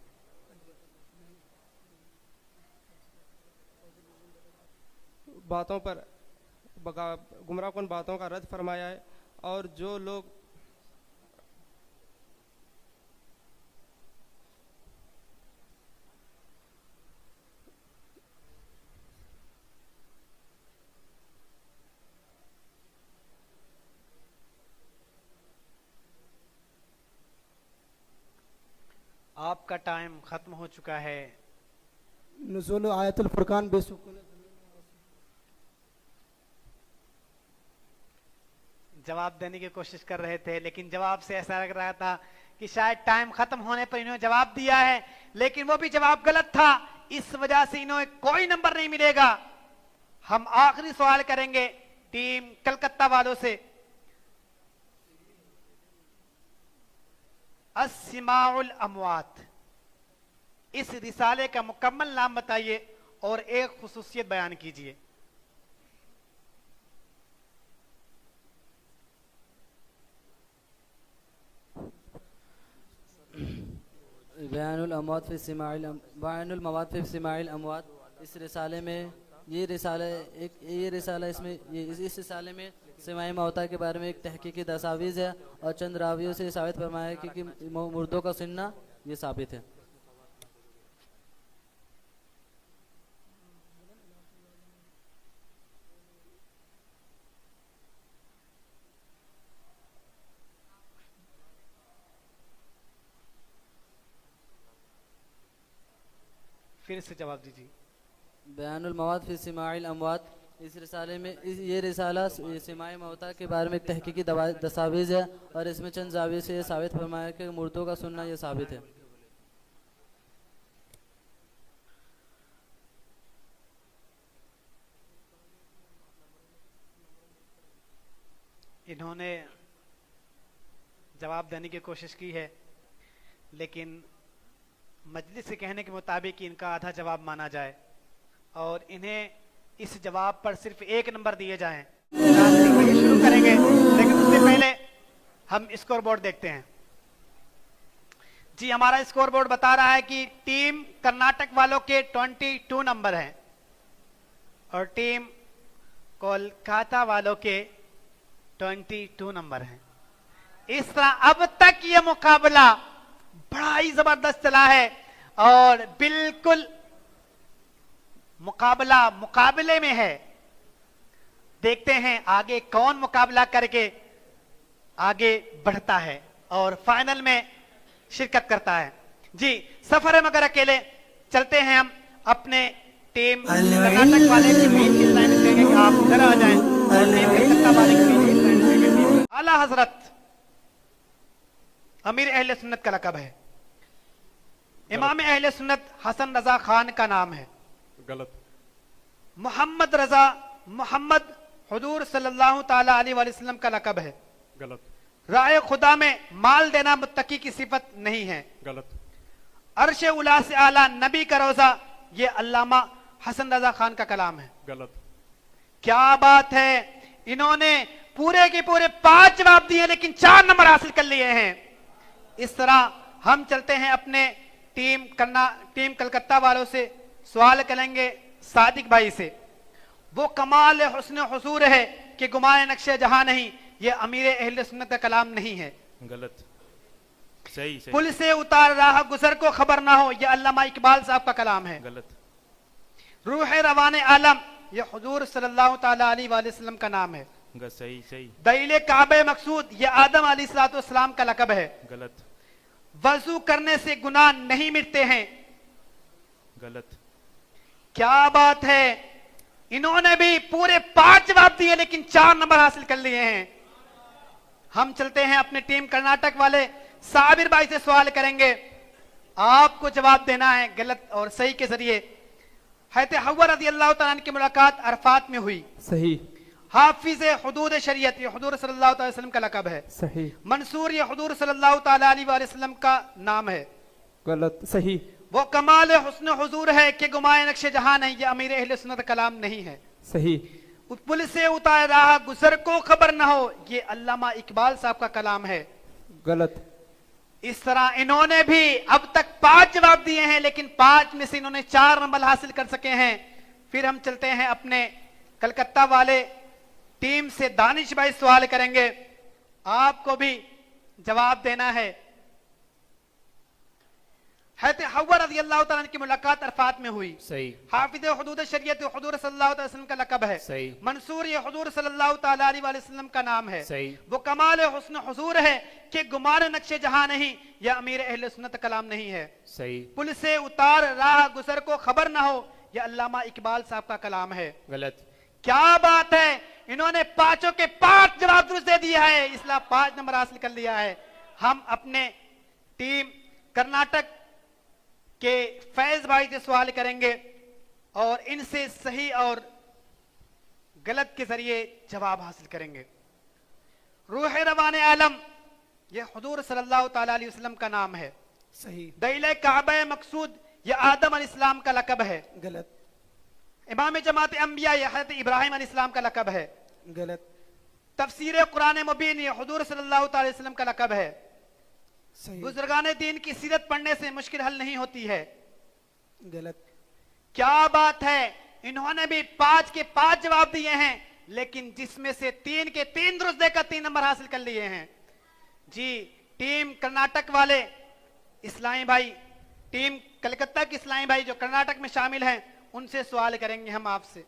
बातों पर गुमराहकुन बातों का रद्द फरमाया है, और जो लोग
आपका टाइम खत्म हो चुका है।
नुज़ूल आयतुल फुरकान बेसुकून
जवाब देने की कोशिश कर रहे थे, लेकिन जवाब से ऐसा लग रहा था कि शायद टाइम खत्म होने पर इन्होंने जवाब दिया है, लेकिन वो भी जवाब गलत था। इस वजह से इन्हें कोई नंबर नहीं मिलेगा। हम आखिरी सवाल करेंगे टीम कलकत्ता वालों से। अस्सिमाउल अमवात, इस रिसाले का मुकम्मल नाम बताइए और एक खुसूसियत बयान कीजिए।
बयानुल मवाद फी सिमाइल अमवात। इस रिसाले में ये रिसाला इसमें इस रिसाले में सिमाई मौता के बारे में एक तहकीकी दस्तावेज़ है और चंद रावियों से साबित फरमाया है कि मुर्दों का सुनना ये साबित है।
फिर से जवाब दीजिए।
बयानुल मवाद फी सिमाइल अमवात, इस रिसाले में ये रिसाला सिमाई मौता के बारे में एक तहकीकी दस्तावेज़ है और इसमें चंद जावियों से ये साबित फरमाया कि मुर्दों का सुनना ये साबित है।
इन्होंने जवाब देने की कोशिश की है, लेकिन मजलिस के कहने के मुताबिक इनका आधा जवाब माना जाए और इन्हें इस जवाब पर सिर्फ एक नंबर दिए जाएं। शुरू करेंगे, लेकिन उससे पहले हम स्कोर बोर्ड देखते हैं। जी, हमारा स्कोर बोर्ड बता रहा है कि टीम कर्नाटक वालों के 22 नंबर हैं और टीम कोलकाता वालों के 22 नंबर हैं। इस तरह अब तक यह मुकाबला बड़ा ही जबरदस्त चला है और बिल्कुल मुकाबला मुकाबले में है। देखते हैं आगे कौन मुकाबला करके आगे बढ़ता है और फाइनल में शिरकत करता है। जी, सफर है मगर अकेले चलते हैं हम अपने टीम कर्नाटक वाले की मेन चीज लाइन देंगे कि आप इधर आ जाएं और टीम कलकत्ता वाले की मेन चीज लाइन देंगे। आला हजरत अमीर अहले सुन्नत का लकब है। इमाम अहले सुन्नत हसन रजा खान का नाम है।
गलत।
मोहम्मद रजा मोहम्मद हुजूर सल्लल्लाहु ताला अलैहि वसल्लम का लकब है।
गलत।
राय खुदा में माल देना मुत्तकी की सिफत नहीं है।
गलत।
अर्श उला से आला नबी का रोजा ये अल्लामा हसन रजा खान का कलाम है।
गलत।
क्या बात है, इन्होंने पूरे के पूरे 5 जवाब दिए लेकिन 4 नंबर हासिल कर लिए हैं। इस तरह हम चलते हैं अपने टीम कलकत्ता वालों से सवाल करेंगे सादिक भाई से। वो कमाल हुस्न हुजूर है कि गुमाए नक्शे जहां नहीं, ये अमीर अहले सुन्नत का कलाम नहीं है।
गलत। सही सही।
पुल से उतार राह गुजर को खबर ना हो, ये अल्लामा इकबाल साहब का कलाम है।
गलत।
रूह रवान आलम ये हुजूर सल्लल्लाहु ताला अलैहि वसल्लम का नाम है।
सही सही।
दलील काबे मकसूद ये आदम अलैहिस्सलाम का लकब है।
गलत।
वजू करने से गुनाह नहीं मिटते हैं।
गलत।
क्या बात है, इन्होंने भी पूरे 5 जवाब दिए लेकिन 4 नंबर हासिल कर लिए हैं। हम चलते हैं अपने टीम कर्नाटक वाले साबिर भाई से सवाल करेंगे। आपको जवाब देना है गलत और सही के जरिए। हज़रत हव्वा रज़ी अल्लाह तआला अन्हा की मुलाकात अरफात में हुई।
सही।
हाफिज हुदूद शरीयत ये हुजूर सल्लल्लाहु अलैहि वसल्लम का लकब है।
सही।
मंसूर ये हुजूर सल्लल्लाहु ताला अलैहि वसल्लम का नाम है।
गलत। सही।
वो कमाल हुस्न हुजूर है कि गुमाए नक्शे जहां नहीं, ये अमीर अहले सुन्नत कलाम नहीं है।
सही।
पुल से उतार राह गुजर को खबर ना हो, ये अल्लामा इकबाल साहब का कलाम है।
गलत।
इस तरह इन्होंने भी अब तक 5 जवाब दिए हैं लेकिन 5 में से इन्होंने 4 नंबर हासिल कर सके हैं। फिर हम चलते हैं अपने कलकत्ता वाले टीम से दानिश भाई सवाल करेंगे। आपको भी जवाब देना है। हज़रत हव्वा रज़ी अल्लाह तआला की मुलाकात अरफात में हुई।
सही।
हाफिज हुदूद शरीयत हुजूर सल्लल्लाहु अलैहि वसल्लम का लकब है।
सही।
मंसूर ये हुजूर सल्लल्लाहु ताला अलैहि वसल्लम का नाम है।
सही।
वो कमाल हुस्न हुजूर है कि गुमान नक्शे जहां नहीं, यह अमीर अहले सुन्नत कलाम नहीं है।
सही।
पुल से उतार राह गुजर को खबर ना हो, यह अल्लामा इकबाल साहब का कलाम है।
गलत।
क्या बात है, इन्होंने 5 के 5 जवाब दुरुस्त दे दिया है, इसलिए 5 नंबर हासिल कर लिया है। हम अपने टीम कर्नाटक के फैज भाई से सवाल करेंगे और इनसे सही और गलत के जरिए जवाब हासिल करेंगे। रूह रवान आलम यह हुजूर सल्लल्लाहु ताला अलैहि वसल्लम का नाम है।
सही।
दलील काबा मकसूद यह आदम अलैहिस्सलाम का लकब है।
गलत।
इमाम जमात अंबिया यह हज़रत इब्राहिम अलैहिस्सलाम का लकब है।
गलत।
तफसीर कुरान मुबीन यह हुजूर सल्लल्लाहु ताला अलैहि वसल्लम का लकब है।
सही।
बुजुर्गान दीन की सीरत पढ़ने से मुश्किल हल नहीं होती है।
गलत।
क्या बात है, इन्होंने भी 5 के 5 जवाब दिए हैं लेकिन जिसमें से 3 के 3 दुरुस्त देकर 3 नंबर हासिल कर लिए हैं। जी, टीम कर्नाटक वाले इस्लामी भाई, टीम कलकत्ता के इस्लामी भाई जो कर्नाटक में शामिल हैं, उनसे सवाल करेंगे हम आपसे।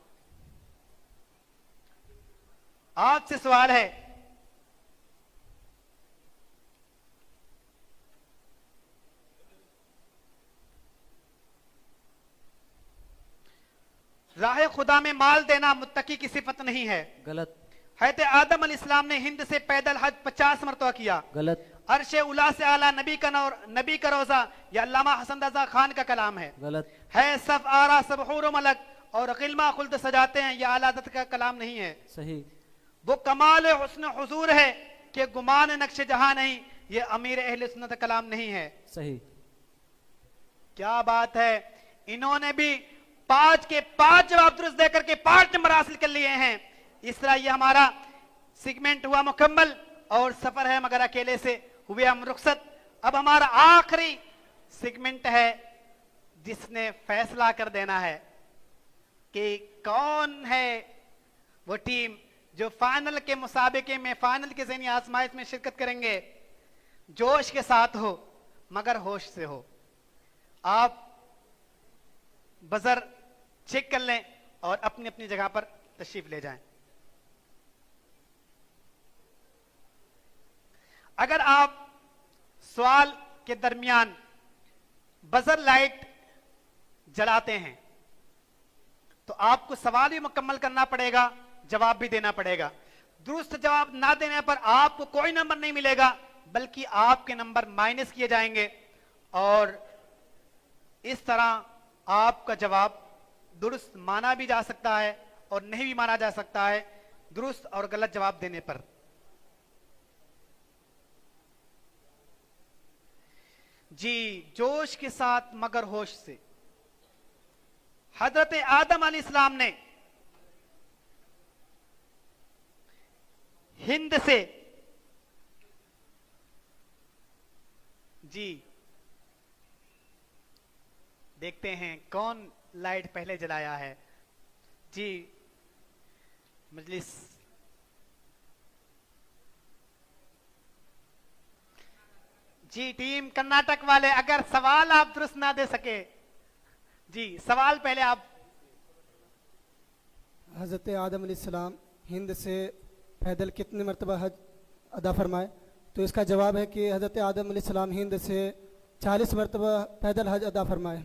आपसे सवाल है, राह खुदा में माल देना मुत्तकी की सिफत नहीं है।
गलत।
हज़रत आदम अलैहिस्सलाम ने हिंद से पैदल हज 50 मरतबा किया।
गलत।
अर्श उला से आला नबी का रोजा यह अल्लामा हसन रजा खान का कलाम है।
गलत।
है सब आरा सब हूर मलक और गिल्मा खुल्द सजाते हैं, यह आलादत का कलाम नहीं है।
सही।
वो कमाल हुस्न हुजूर है कि गुमान नक्शे जहां नहीं, यह अमीर अहले सुन्नत कलाम नहीं है।
सही।
क्या बात है, इन्होंने भी 5 के 5 जवाब दुरुस्त देकर के 5 नंबर हासिल कर लिए हैं। इस तरह ये हमारा सेगमेंट हुआ मुकम्मल और सफर है मगर अकेले से हुए हम रुखसत। अब हमारा आखिरी सेगमेंट है जिसने फैसला कर देना है कि कौन है वो टीम जो फाइनल के मुसाबिके में, फाइनल के ज़हनी आजमाइश में शिरकत करेंगे। जोश के साथ हो मगर होश से हो। आप बजर चेक कर लें और अपनी अपनी जगह पर तशरीफ ले जाएं। अगर आप सवाल के दरमियान बजर लाइट जलाते हैं तो आपको सवाल भी मुकम्मल करना पड़ेगा, जवाब भी देना पड़ेगा। दुरुस्त जवाब ना देने पर आपको कोई नंबर नहीं मिलेगा बल्कि आपके नंबर माइनस किए जाएंगे और इस तरह आपका जवाब दुरुस्त माना भी जा सकता है और नहीं भी माना जा सकता है दुरुस्त और गलत जवाब देने पर। जी, जोश के साथ मगर होश से। हजरत आदम अलैहिस्सलाम ने हिंद से जी देखते हैं कौन लाइट पहले जलाया है। जी मजलिस जी टीम कर्नाटक वाले, अगर सवाल आप दुरुस्त ना दे सके, जी सवाल पहले आप।
हज़रत आदम अलैहिस्सलाम हिंद से पैदल कितने मरतबा हज अदा फरमाए? तो इसका जवाब है कि हज़रत आदम अलैहिस्सलाम हिंद से 40 मरतबा पैदल हज अदा फरमाए।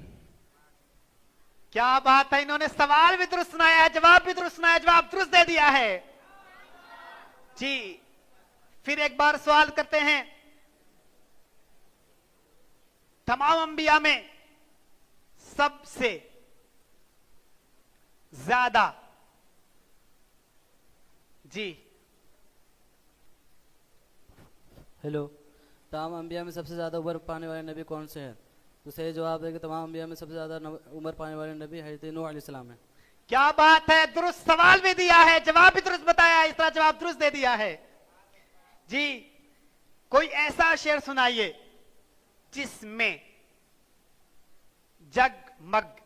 क्या बात है, इन्होंने सवाल भी दुरुस्त सुनाया है, जवाब भी दुरुस्त सुनाया, जवाब दुरुस्त दे दिया है। जी फिर एक बार सवाल करते हैं, तमाम अंबिया में सबसे ज्यादा जी
हेलो, तमाम अंबिया में सबसे ज़्यादा उम्र पाने वाले नबी कौन से हैं? तो सही जवाब है कि तमाम अंबिया में सबसे ज़्यादा उम्र पाने वाले नबी हज़रत नूह अलैहिस्सलाम है।
क्या बात है, दुरुस्त सवाल भी दिया है, जवाब भी दुरुस्त बताया, इस तरह जवाब दुरुस्त दे दिया है। जी कोई ऐसा शेर सुनाइए जिसमें जगमग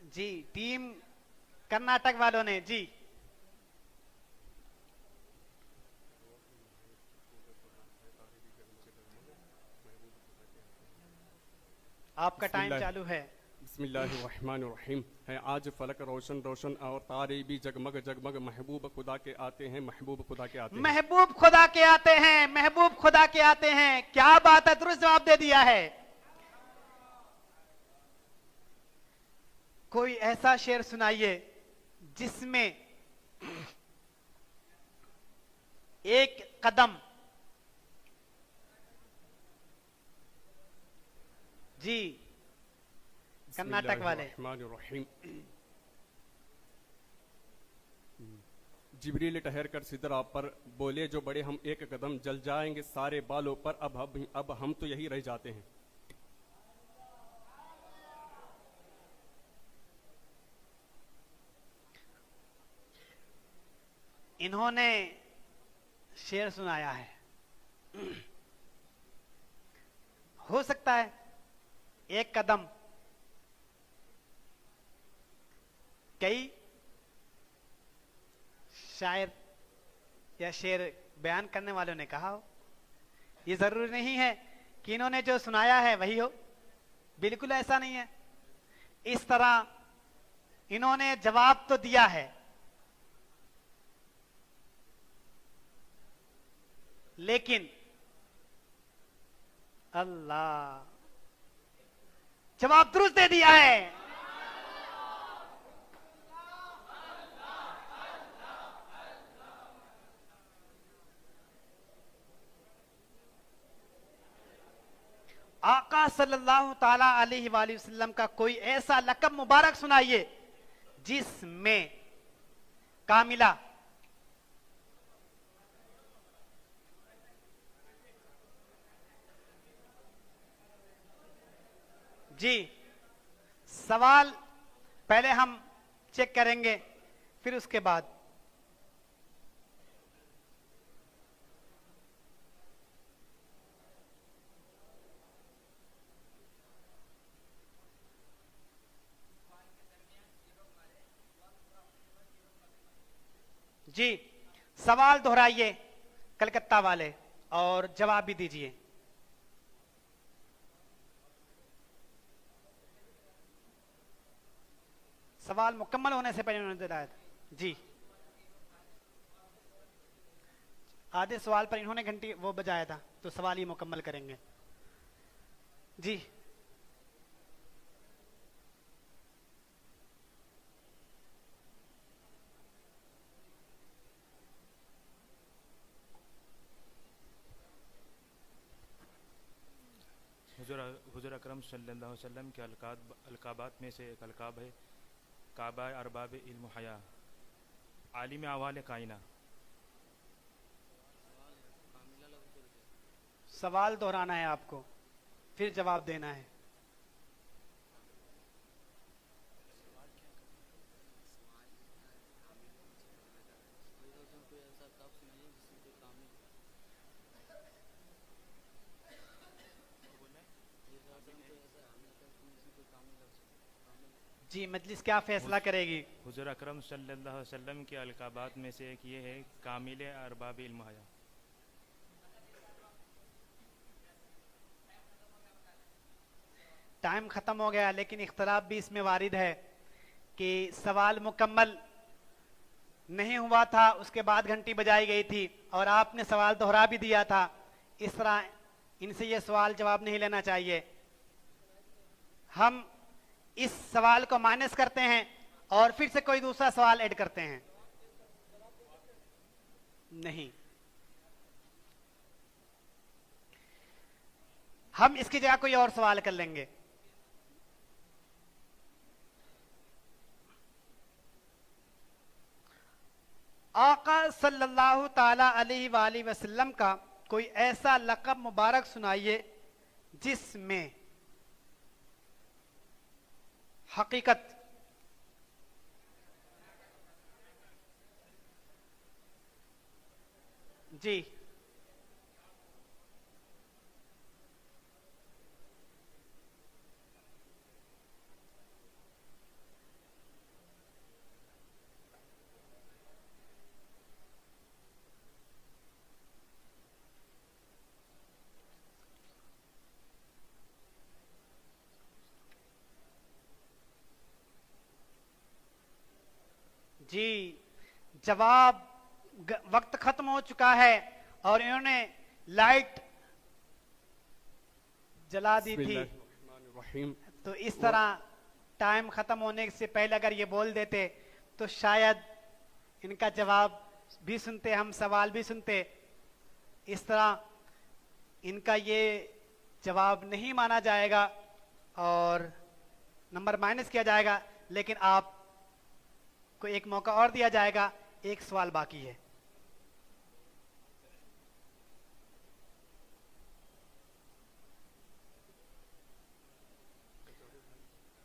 जी टीम कर्नाटक वालों ने जी आपका टाइम चालू है।
बिस्मिल्लाहिर्रहमानिर्रहीम है। आज फलक रोशन रोशन और तारे भी जगमग जगमग, महबूब खुदा के आते हैं, महबूब खुदा के आते हैं,
महबूब खुदा के आते हैं, महबूब खुदा के आते हैं। क्या बात है, दुरुस्त जवाब दे दिया है। कोई ऐसा शेर सुनाइए जिसमें एक कदम जी कर्नाटक वाले
जिब्रील ठहर कर सिदरा पर बोले जो बड़े हम एक कदम, जल जाएंगे सारे बालों पर, अब हम तो यही रह जाते हैं।
इन्होंने शेर सुनाया है, हो सकता है एक कदम कई शायर या शेर बयान करने वालों ने कहा हो। ये जरूरी नहीं है कि इन्होंने जो सुनाया है वही हो, बिल्कुल ऐसा नहीं है। इस तरह इन्होंने जवाब तो दिया है लेकिन अल्लाह जवाब दुरुस्त दे दिया है। आका सल्लल्लाहु ताला अलैहि वसल्लम का कोई ऐसा लक़ब मुबारक सुनाइए जिसमें कामिला जी, सवाल पहले हम चेक करेंगे, फिर उसके बाद जी सवाल दोहराइए कलकत्ता वाले और जवाब भी दीजिए। सवाल मुकम्मल होने से पहले उन्होंने बताया था। जी, आधे सवाल पर इन्होंने घंटी वो बजाया था, तो सवाल ही मुकम्मल करेंगे। जी,
हुजूर अकरम सल्लल्लाहु अलैहि वसल्लम के अलकाबात में से एक अलकाब है काबा अरबाब इल्म हया, आलिम अवाल कायना।
सवाल दोहराना है आपको, फिर जवाब देना है। जी, मजलिस क्या फैसला करेगी?
हुजूर अकरम सल्लल्लाहु अलैहि वसल्लम के अलकाबात में से एक ये है कामिल अरबाब इल्म हया।
टाइम खत्म हो गया, लेकिन इख्तलाफ भी इसमें वारिद है कि सवाल मुकम्मल नहीं हुआ था, उसके बाद घंटी बजाई गई थी और आपने सवाल दोहरा भी दिया था। इस तरह इनसे ये सवाल जवाब नहीं लेना चाहिए। हम इस सवाल को माइनस करते हैं और फिर से कोई दूसरा सवाल ऐड करते हैं। नहीं, हम इसकी जगह कोई और सवाल कर लेंगे। आका सल्लल्लाहु ताला अलैहि वसल्लम का कोई ऐसा लक़ब मुबारक सुनाइए जिसमें हकीकत, जी, जी, जवाब वक्त खत्म हो चुका है और इन्होंने लाइट जला दी थी, तो इस तरह टाइम खत्म होने से पहले अगर ये बोल देते तो शायद इनका जवाब भी सुनते, हम सवाल भी सुनते। इस तरह इनका ये जवाब नहीं माना जाएगा और नंबर माइनस किया जाएगा, लेकिन आप को एक मौका और दिया जाएगा। एक सवाल बाकी है।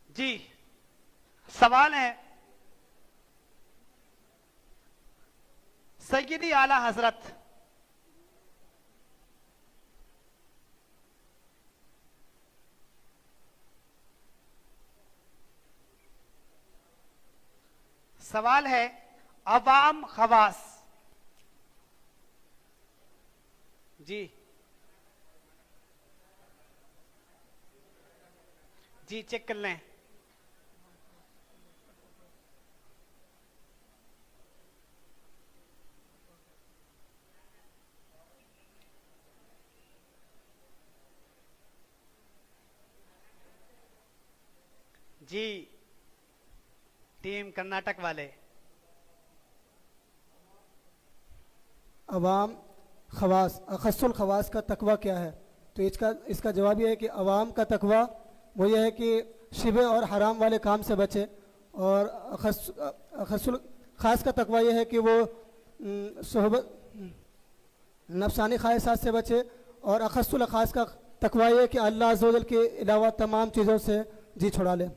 जी, सवाल है, सय्यदी आला हजरत सवाल है अवाम खवास। जी, जी चेक कर लें। जी, टीम कर्नाटक वाले।
अवाम खवास, अखस्सुल खवास का तकवा क्या है? तो इसका जवाब यह है कि अवाम का तकवा वो ये है कि शिबे और हराम वाले काम से बचे, और अखस्सुल खास का तकवा यह है कि वो नफसानी ख्वाहिशात से बचे, और अखस्सुल खास का तकवा ये कि अल्लाह अज़्ज़ व जल के अलावा तमाम चीज़ों से जी छुड़ा ले।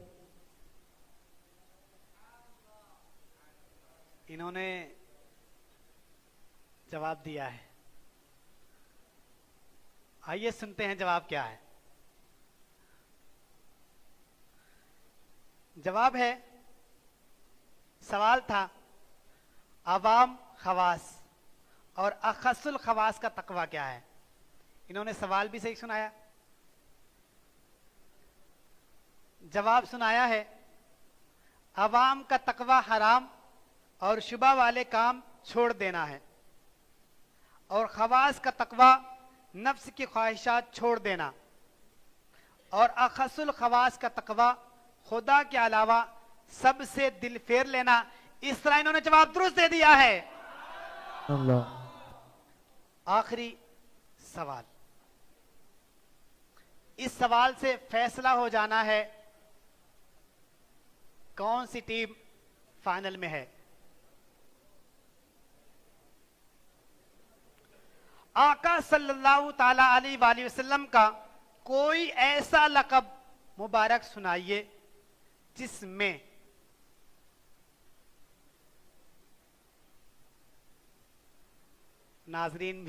इन्होंने जवाब दिया है, आइए सुनते हैं जवाब क्या है। जवाब है, सवाल था अवाम खवास और अखसुल खवास का तकवा क्या है। इन्होंने सवाल भी सही सुनाया, जवाब सुनाया है अवाम का तकवा हराम और शुबा वाले काम छोड़ देना है, और खवास का तकवा नफ्स की ख्वाहिशात छोड़ देना, और अखसुल खवास का तकवा खुदा के अलावा सबसे दिल फेर लेना। इस तरह इन्होंने जवाब दुरुस्त दे दिया है। आखिरी सवाल, इस सवाल से फैसला हो जाना है कौन सी टीम फाइनल में है। आका सल्लल्लाहु ताला अलैहि वसल्लम का कोई ऐसा लक़ब मुबारक सुनाइए जिसमें नाजरीन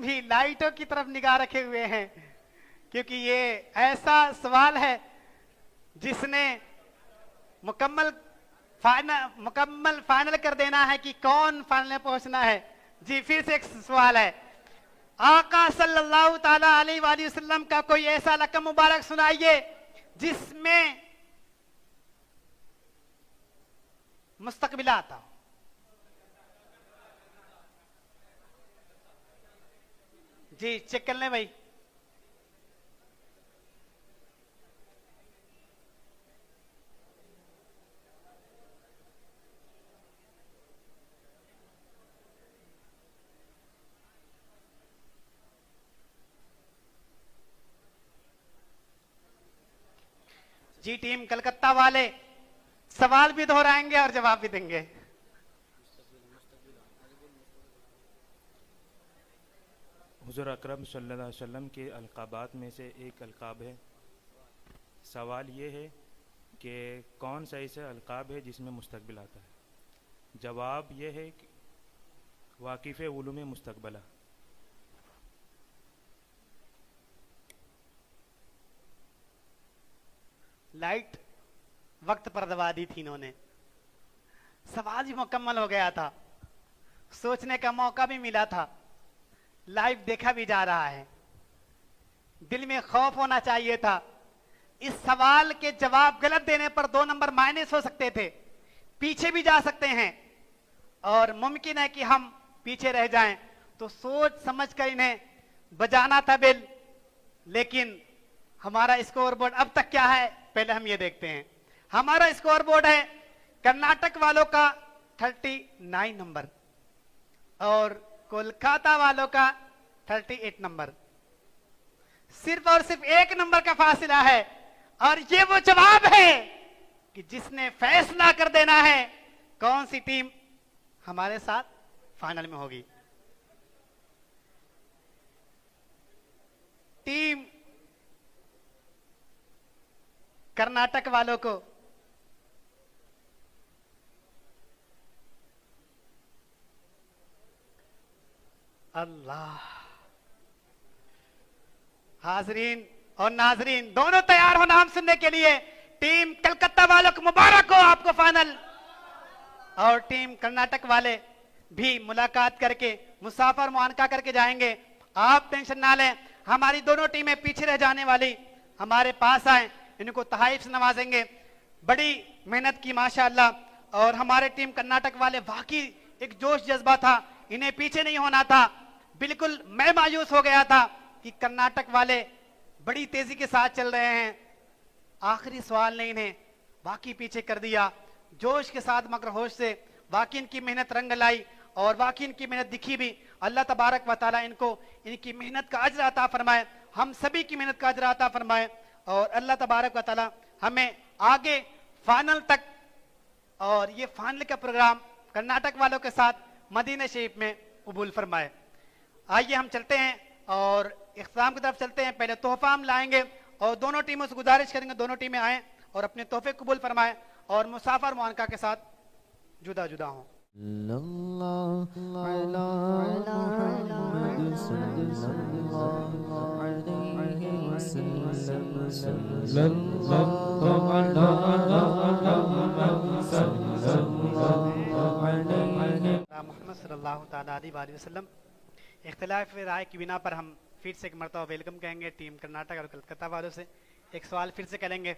भी लाइटों की तरफ निगाह रखे हुए हैं, क्योंकि ये ऐसा सवाल है जिसने मुकम्मल फाइनल कर देना है कि कौन फाइनल में पहुंचना है। जी फिर से एक सवाल है, आका सल्लल्लाहु ताला अलैहि वसल्लम का कोई ऐसा लक़ब मुबारक सुनाइए जिसमें मुस्तकबिल आता हो। जी चेक कर लें भाई। जी टीम कलकत्ता वाले सवाल भी दोहराएंगे और जवाब भी देंगे।
हुज़ूर अकरम सल्लल्लाहु अलैहि वसल्लम के अलक़ाबात में से एक अलक़ाब है। सवाल ये है कि कौन सा ऐसा अलक़ाब है जिसमें मुस्तकबिल आता है। जवाब ये है कि वाकिफ़ उलूम मुस्तकबला।
लाइट वक्त पर दबा दी थी इन्होंने, सवाल भी मुकम्मल हो गया था, सोचने का मौका भी मिला था, लाइव देखा भी जा रहा है, दिल में खौफ होना चाहिए था। इस सवाल के जवाब गलत देने पर 2 नंबर माइनस हो सकते थे, पीछे भी जा सकते हैं, और मुमकिन है कि हम पीछे रह जाएं। तो सोच समझ कर इन्हें बजाना था बेल। लेकिन हमारा स्कोर बोर्ड अब तक क्या है पहले हम ये देखते हैं। हमारा स्कोर बोर्ड है कर्नाटक वालों का 39 नंबर और कोलकाता वालों का 38 नंबर। सिर्फ और सिर्फ 1 नंबर का फासला है, और ये वो जवाब है कि जिसने फैसला कर देना है कौन सी टीम हमारे साथ फाइनल में होगी। टीम कर्नाटक वालों को अल्लाह, हाजरीन और नाजरीन दोनों तैयार हो नाम सुनने के लिए। टीम कलकत्ता वालों को मुबारक हो आपको फाइनल, और टीम कर्नाटक वाले भी मुलाकात करके मुसाफर मुआनका करके जाएंगे। आप टेंशन ना लें, हमारी दोनों टीमें पीछे रह जाने वाली हमारे पास आए, इनको तहाइफ से नवाजेंगे। बड़ी मेहनत की माशाअल्लाह, और हमारे टीम कर्नाटक वाले वाकई एक जोश जज्बा था, इन्हें पीछे नहीं होना था। बिल्कुल मैं मायूस हो गया था कि कर्नाटक वाले बड़ी तेजी के साथ चल रहे हैं, आखिरी सवाल ने इन्हें बाकी पीछे कर दिया। जोश के साथ मगर होश से वाकई इनकी मेहनत रंग लाई, और वाकई इनकी मेहनत दिखी भी। अल्लाह तबारक व तआला इनको इनकी मेहनत का अजर अता फरमाए, हम सभी की मेहनत का अजर अता फरमाए, और अल्लाह तबारक व तआला हमें आगे फाइनल तक, और ये फाइनल का प्रोग्राम कर्नाटक वालों के साथ मदीना शरीफ में कबूल फरमाए। आइए हम चलते हैं और इख्तिताम की तरफ चलते हैं। पहले तोहफा हम लाएंगे और दोनों टीमों से गुजारिश करेंगे दोनों टीमें आए और अपने तोहफे कबूल फरमाए और मुसाफिर मुआनका के साथ जुदा जुदा हों। मोहम्मद सल्लल्लाहु ताला अलैहि वसल्लम। इख्तिलाफ राय की बिना पर हम फिर से एक मरतबा वेलकम कहेंगे टीम कर्नाटक और कलकत्ता वालों से। एक सवाल फिर से करेंगे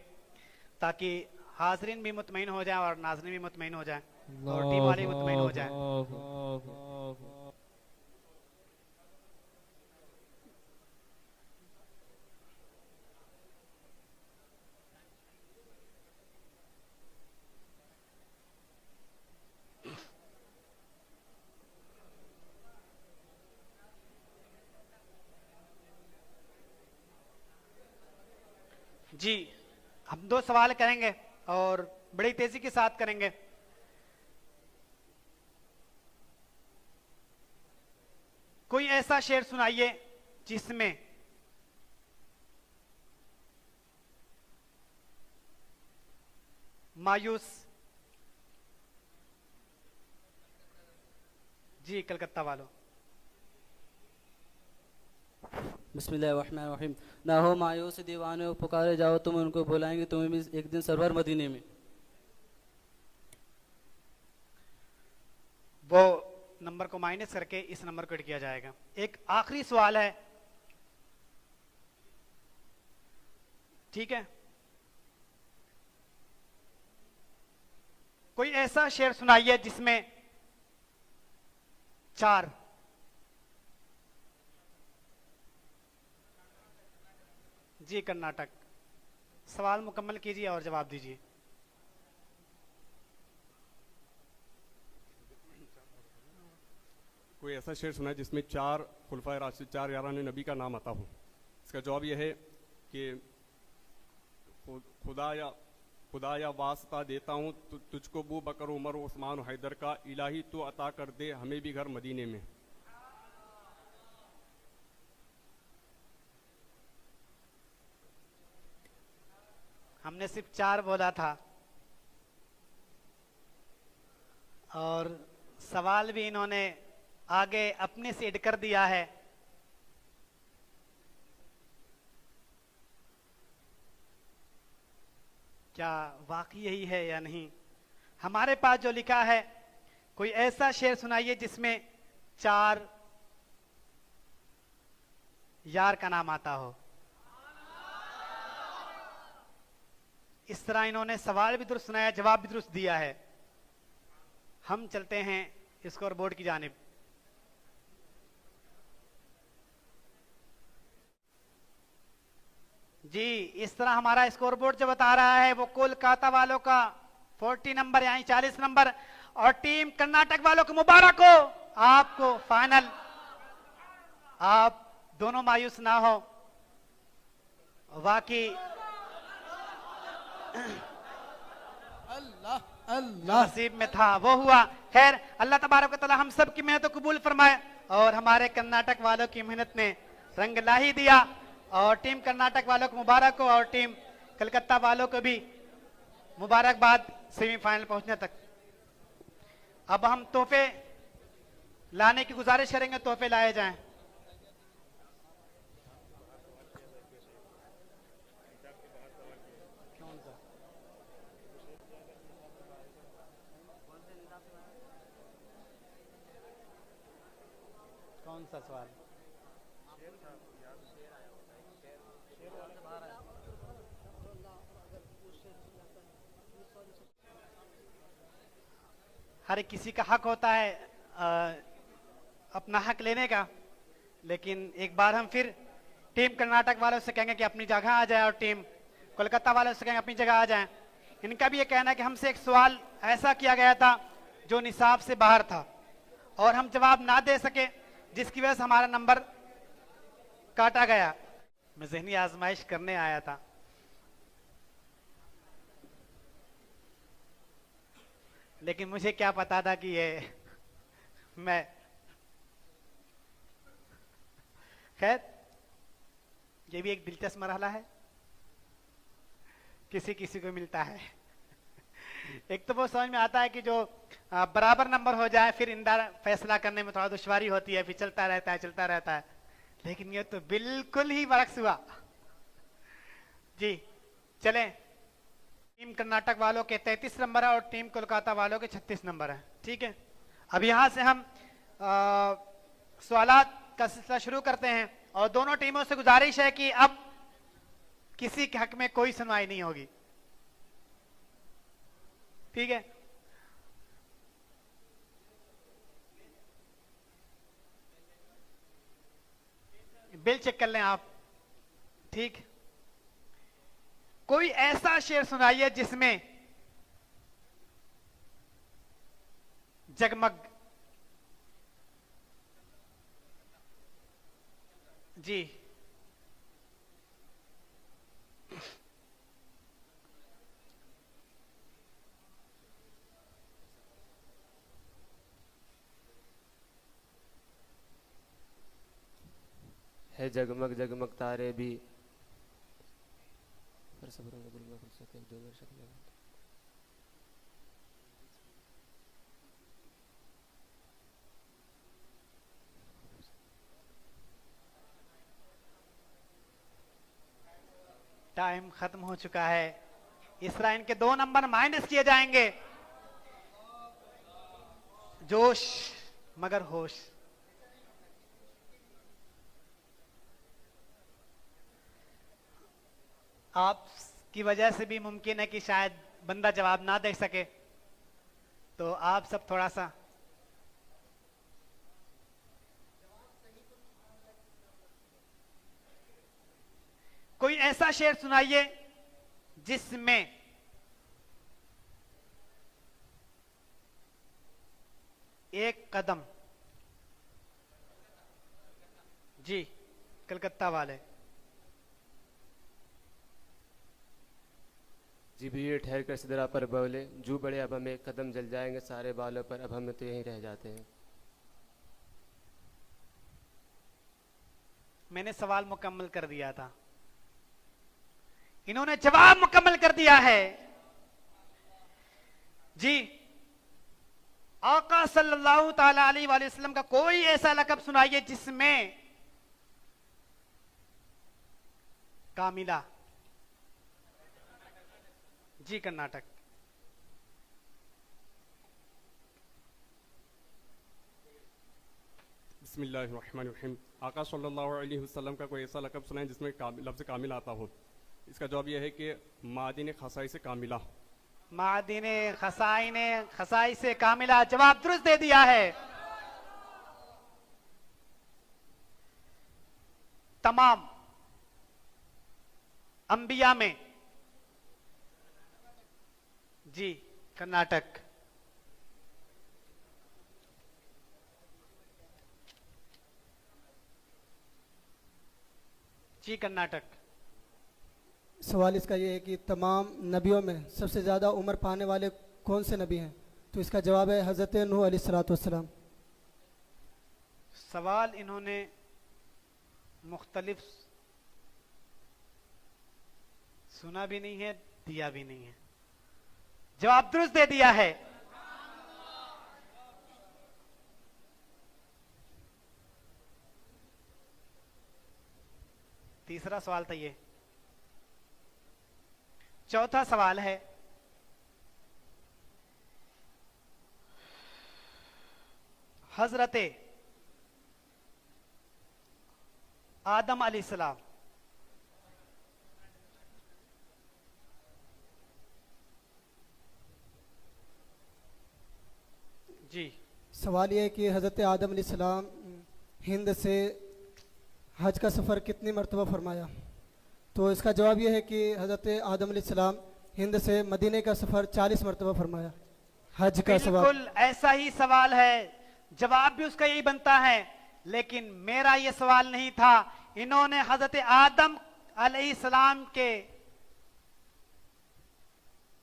ताकि हाजरीन भी मुतमईन हो जाए और नाज़रीन भी मुतमईन हो जाए और टीम वाले भी मुतमईन हो जाए। जी, हम 2 सवाल करेंगे और बड़ी तेजी के साथ करेंगे। कोई ऐसा शेर सुनाइए जिसमें मायूस। जी, कलकत्ता वालों।
बिस्मिल्लाहिर्रहमानिर्रहीम। ना हो मायूस दीवाने को पुकारे जाओ तुम उनको बुलाएंगे तुम्हें भी एक दिन सरवर मदीने में।
वो नंबर को माइनस करके इस नंबर को ऐड किया जाएगा। एक आखिरी सवाल है, ठीक है? कोई ऐसा शेर सुनाइए जिसमें 4। जी, कर्नाटक। सवाल मुकम्मल कीजिए और जवाब दीजिए।
कोई ऐसा शेर सुना है जिसमें 4 खुलफाए राशिद 4 यारान नबी का नाम आता हो। इसका जवाब यह है कि खुदा या वास्ता देता हूँ तुझको बू बकर उमर उस्मान हैदर का, इलाही तो अता कर दे हमें भी घर मदीने में।
हमने सिर्फ 4 बोला था और सवाल भी इन्होंने आगे अपने से ऐड कर दिया है। क्या वाकई यही है या नहीं? हमारे पास जो लिखा है, कोई ऐसा शेर सुनाइए जिसमें 4 यार का नाम आता हो। इस तरह इन्होंने सवाल भी दुरुस्त सुनाया, जवाब भी दुरुस्त दिया है। हम चलते हैं स्कोर बोर्ड की जानिब। जी, इस तरह हमारा स्कोर बोर्ड जो बता रहा है वो कोलकाता वालों का 40 नंबर यानी 40 नंबर और टीम कर्नाटक वालों को मुबारक हो आपको फाइनल। आप दोनों मायूस ना हो, वाकई
अल्लाह अल्लाह
नसीब में था वो हुआ। खैर, अल्लाह तबारक व तआला हम सब की मेहनत को कबूल फरमाए और हमारे कर्नाटक वालों की मेहनत ने रंग ला ही दिया और टीम कर्नाटक वालों को मुबारक हो और टीम कलकत्ता वालों को भी मुबारकबाद सेमीफाइनल पहुंचने तक। अब हम तोहफे लाने की गुजारिश करेंगे, तोहफे लाए जाएं। कौन सा सवाल? हर एक किसी का हक होता है अपना हक लेने का, लेकिन एक बार हम फिर टीम कर्नाटक वालों से कहेंगे कि अपनी जगह आ जाए और टीम कोलकाता वालों से कहेंगे अपनी जगह आ जाए। इनका भी ये कहना है कि हमसे एक सवाल ऐसा किया गया था जो निसाब से बाहर था और हम जवाब ना दे सके, जिसकी वजह से हमारा नंबर काटा गया। मैं ज़हनी आजमाइश करने आया था, लेकिन मुझे क्या पता था कि ये मैं खैर ये भी एक दिलचस्प मरहला है, किसी किसी को मिलता है। एक तो वो समझ में आता है कि जो बराबर नंबर हो जाए फिर इंदा फैसला करने में थोड़ा दुश्वारी होती है, फिर चलता रहता है, लेकिन ये तो बिल्कुल ही बरक्स हुआ जी। चलें, टीम कर्नाटक वालों के 33 नंबर है और टीम कोलकाता वालों के 36 नंबर है। ठीक है, अब यहां से हम सवालात का सिलसिला शुरू करते हैं और दोनों टीमों से गुजारिश है कि अब किसी के हक में कोई सुनवाई नहीं होगी। ठीक है, बिल चेक कर लें आप। ठीक, कोई ऐसा शेर सुनाइए जिसमें जगमग जी
है जगमग जगमग तारे भी
टाइम खत्म हो चुका है। इस लाइन के 2 नंबर माइनस किए जाएंगे। जोश मगर होश। आपकी वजह से भी मुमकिन है कि शायद बंदा जवाब ना दे सके, तो आप सब थोड़ा सा कोई ऐसा शेर सुनाइए जिसमें एक कदम जी कलकत्ता वाले
जी भी ये ठहर कर सिदरा पर बोले, जू बड़े अब हमें कदम जल जाएंगे सारे बालों पर, अब हम तो यहीं रह जाते हैं।
मैंने सवाल मुकम्मल कर दिया था, इन्होंने जवाब मुकम्मल कर दिया है जी। आका सल्लल्लाहु ताला अलैहि वसल्लम का कोई ऐसा लक़ब सुनाइए जिसमें कामिला जी कर्नाटक।
बिस्मिल्लाहिर्रहमानिर्रहीम। आका सल्लल्लाहु अलैहि वसल्लम का कोई ऐसा लक़ब सुनाए जिसमें लफ्ज़ कामिल आता हो। इसका जवाब यह है कि मादिन खसाई से कामिला।
मादिन खसाई से कामिला जवाब दुरुस्त दे दिया है। तमाम अंबिया में जी कर्नाटक। जी कर्नाटक।
सवाल इसका ये है कि तमाम नबियों में सबसे ज़्यादा उम्र पाने वाले कौन से नबी हैं? तो इसका जवाब है हज़रत नूह अलैहिस्सलातु वस्सलाम।
सवाल इन्होंने मुख्तलिफ सुना भी नहीं है, दिया भी नहीं है, जवाब दुरुस्त दे दिया है। तीसरा सवाल था ये। चौथा सवाल है, हजरते आदम अलैहिस्सलाम जी।
सवाल ये है कि हज़रत आदम अलैहिस्सलाम हिंद से हज का सफ़र कितनी मरतबा फरमाया? तो इसका जवाब ये है कि हज़रत आदम अलैहिस्सलाम हिंद से मदीने का सफ़र 40 मरतबा फरमाया। हज का सवाल
बिल्कुल ऐसा ही सवाल है, जवाब भी उसका यही बनता है, लेकिन मेरा ये सवाल नहीं था। इन्होंने हजरत आदम अलैहिस्सलाम के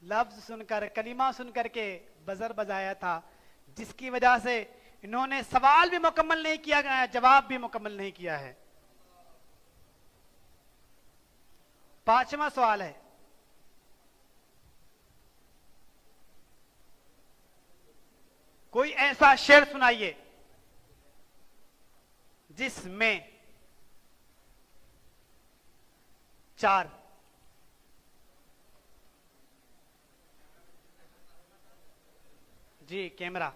लफ्ज सुनकर, कलीमा सुनकर के बजर बजाया था, जिसकी वजह से इन्होंने सवाल भी मुकम्मल नहीं किया, जवाब भी मुकम्मल नहीं किया है। 5वां सवाल है, कोई ऐसा शेर सुनाइए जिसमें 4 जी कैमरा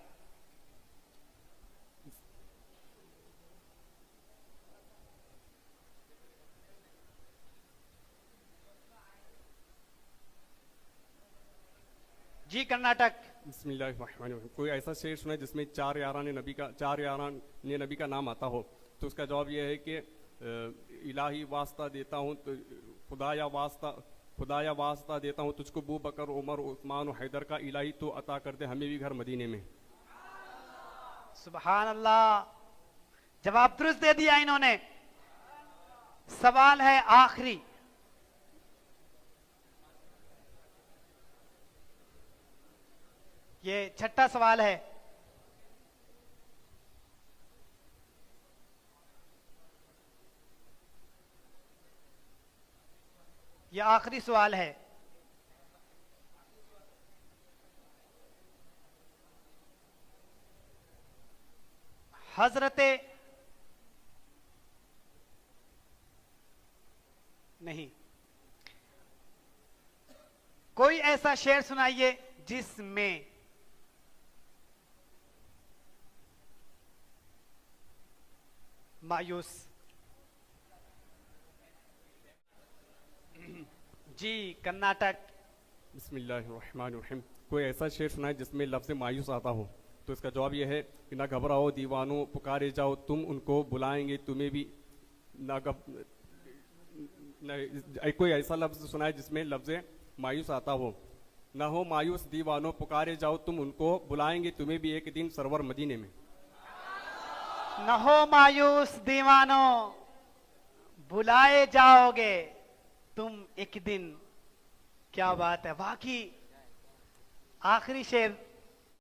जी कर्नाटक।
बिस्मिल्लाहिर्रहमानिर्रहीम। कोई ऐसा शेर सुना जिसमें 4 यारान ने नबी का नाम आता हो? तो उसका जवाब यह है कि इलाही वास्ता देता हूँ, तो खुदाया वास्ता देता हूँ तुझको बू बकर उमर उस्मान और हैदर का, इलाही तो अता कर दे हमें भी घर मदीने में।
सुभान अल्लाह, जवाब दुरुस्त दे दिया इन्होंने। सवाल है आखिरी, ये 6ठा सवाल है। यह आखिरी सवाल है। हजरते नहीं, कोई ऐसा शेर सुनाइए जिसमें मायूस। जी कर्नाटक।
बिस्मिल्लाहिर्रहमानिर्रहीम। कोई ऐसा शेर सुनाए जिसमें लफ्ज़ मायूस आता हो? तो इसका जवाब यह है कि ना घबराओ दीवानों पुकारे जाओ तुम उनको, बुलाएंगे तुम्हें भी ना कोई ऐसा लफ्ज़ सुनाए जिसमें लफ्ज़ मायूस आता हो। ना हो मायूस दीवानों पुकारे जाओ तुम उनको, बुलाएंगे तुम्हें भी एक दिन सरवर मदीने में।
न हो मायूस दीवानों बुलाए जाओगे तुम एक दिन। क्या बात है, वाकई आखिरी शेर